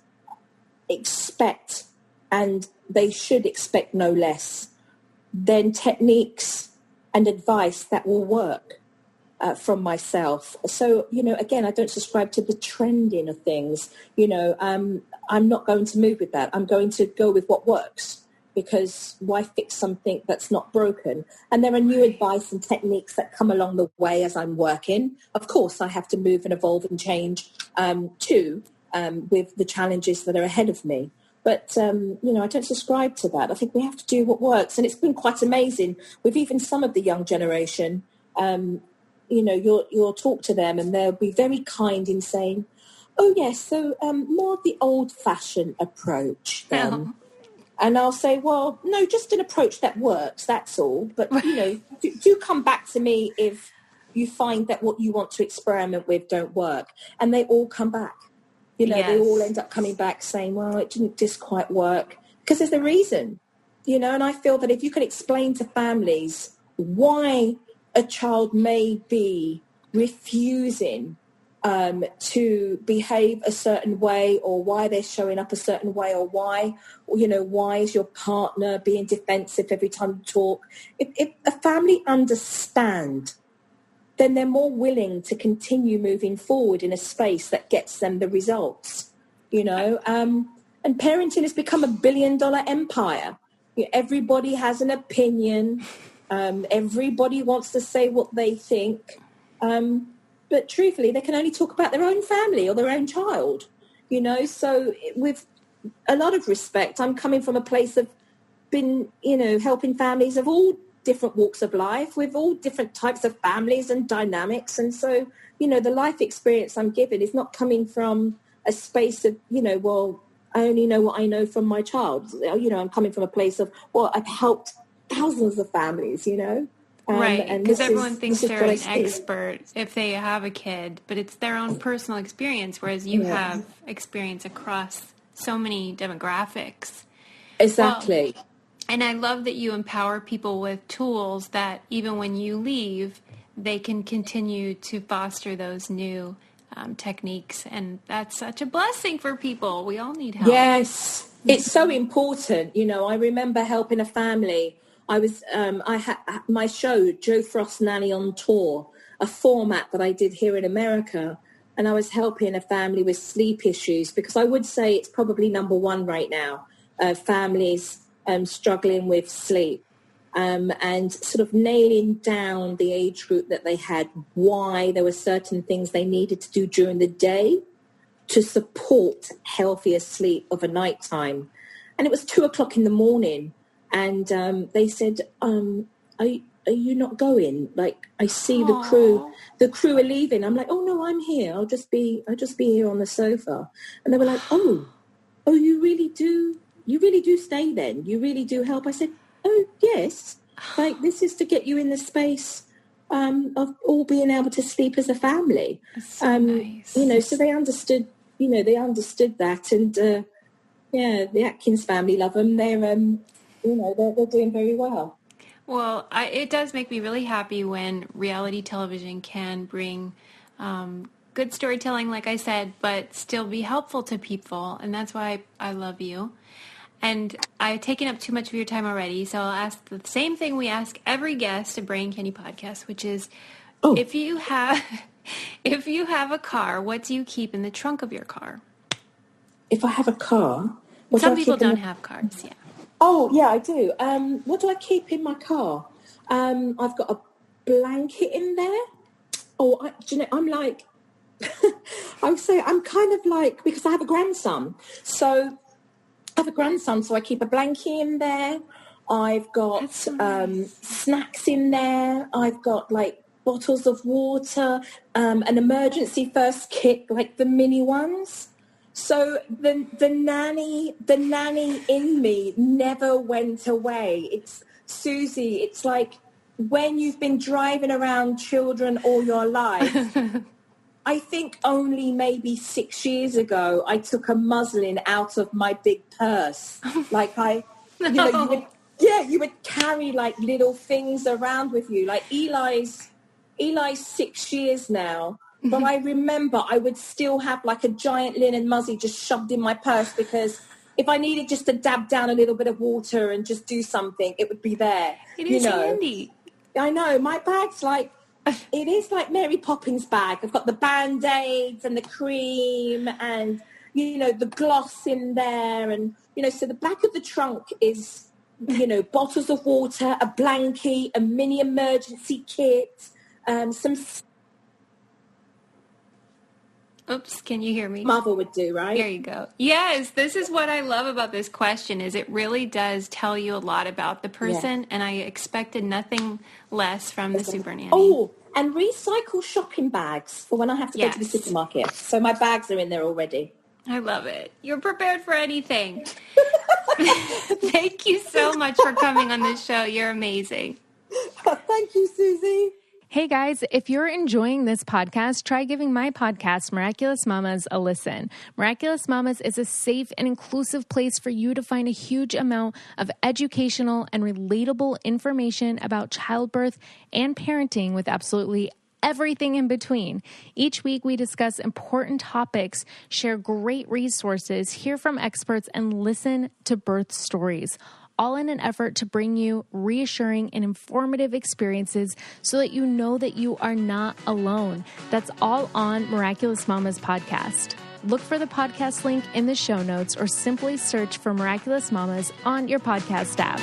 [SPEAKER 4] expect, and they should expect no less than techniques and advice that will work from myself. So, again, I don't subscribe to the trending of things. I'm not going to move with that. I'm going to go with what works, because why fix something that's not broken? And there are new advice and techniques that come along the way as I'm working. Of course, I have to move and evolve and change too, with the challenges that are ahead of me. But, I don't subscribe to that. I think we have to do what works. And it's been quite amazing with even some of the young generation. You'll talk to them and they'll be very kind in saying, oh, yes, so more of the old-fashioned approach then.
[SPEAKER 3] Oh.
[SPEAKER 4] And I'll say, well, no, just an approach that works, that's all. But, do come back to me if you find that what you want to experiment with don't work. And they all come back.
[SPEAKER 3] Yes.
[SPEAKER 4] They all end up coming back saying, well, it didn't just quite work. Because there's a reason, and I feel that if you can explain to families why a child may be refusing to behave a certain way, or why they're showing up a certain way, or why is your partner being defensive every time you talk. If a family understand, then they're more willing to continue moving forward in a space that gets them the results, and parenting has become $1 billion empire. Everybody has an opinion. Everybody wants to say what they think. But truthfully, they can only talk about their own family or their own child, So with a lot of respect, I'm coming from a place of been, helping families of all different walks of life with all different types of families and dynamics. And so, the life experience I'm given is not coming from a space of, well, I only know what I know from my child. I'm coming from a place of, well, I've helped thousands of families,
[SPEAKER 3] Right, because everyone thinks they're an
[SPEAKER 4] see.
[SPEAKER 3] expert if they have a kid, but it's their own personal experience, whereas you have experience across so many demographics.
[SPEAKER 4] Exactly.
[SPEAKER 3] Well, and I love that you empower people with tools that even when you leave, they can continue to foster those new techniques. And that's such a blessing for people. We all need help.
[SPEAKER 4] Yes, it's so important. I remember helping a family. I had my show, Joe Frost Nanny on Tour, a format that I did here in America. And I was helping a family with sleep issues, because I would say it's probably number one right now, families struggling with sleep, and sort of nailing down the age group that they had, why there were certain things they needed to do during the day to support healthier sleep of a nighttime. And it was 2:00 in the morning. And they said, are you not going? Like, I see the crew are leaving. I'm like, oh no, I'm here. I'll just be here on the sofa. And they were like, oh, you really do stay then? You really do help? I said, oh yes. Like, this is to get you in the space of all being able to sleep as a family.
[SPEAKER 3] That's so nice.
[SPEAKER 4] So they understood that. And the Atkins family love them. They're doing very well.
[SPEAKER 3] Well, it does make me really happy when reality television can bring good storytelling, like I said, but still be helpful to people. And that's why I love you. And I've taken up too much of your time already, so I'll ask the same thing we ask every guest at Brain Candy Podcast, which is, if you have a car, what do you keep in the trunk of your car?
[SPEAKER 4] If I have a car,
[SPEAKER 3] some people don't have cars. Yeah.
[SPEAKER 4] Oh, yeah, I do. What do I keep in my car? I've got a blanket in there. Oh, I'm like, I would say I'm kind of like, because I have a grandson. So I keep a blanket in there. I've got
[SPEAKER 3] so nice.
[SPEAKER 4] Snacks in there. I've got like bottles of water, an emergency first kit, like the mini ones. So the nanny in me never went away. It's Susie. It's like when you've been driving around children all your life. I think only maybe 6 years ago, I took a muslin out of my big purse. Like you would carry like little things around with you. Like Eli's 6 years now. But I remember I would still have like a giant linen muzzy just shoved in my purse, because if I needed just to dab down a little bit of water and just do something, it would be there.
[SPEAKER 3] It is handy.
[SPEAKER 4] I know. My bag's like, it is like Mary Poppins' bag. I've got the Band-Aids and the cream and, the gloss in there. And, so the back of the trunk is, bottles of water, a blankie, a mini emergency kit, some...
[SPEAKER 3] Oops, can you hear me?
[SPEAKER 4] Mother would do, right?
[SPEAKER 3] There you go. Yes, this is what I love about this question, is it really does tell you a lot about the person, and I expected nothing less from the Super Nanny.
[SPEAKER 4] Oh, and recycle shopping bags for when I have to go to the supermarket. So my bags are in there already.
[SPEAKER 3] I love it. You're prepared for anything. Thank you so much for coming on this show. You're amazing.
[SPEAKER 4] Thank you, Susie.
[SPEAKER 5] Hey guys, if you're enjoying this podcast, try giving my podcast, Miraculous Mamas, a listen. Miraculous Mamas is a safe and inclusive place for you to find a huge amount of educational and relatable information about childbirth and parenting, with absolutely everything in between. Each week we discuss important topics, share great resources, hear from experts, and listen to birth stories, all in an effort to bring you reassuring and informative experiences so that you know that you are not alone. That's all on Miraculous Mamas podcast. Look for the podcast link in the show notes or simply search for Miraculous Mamas on your podcast app.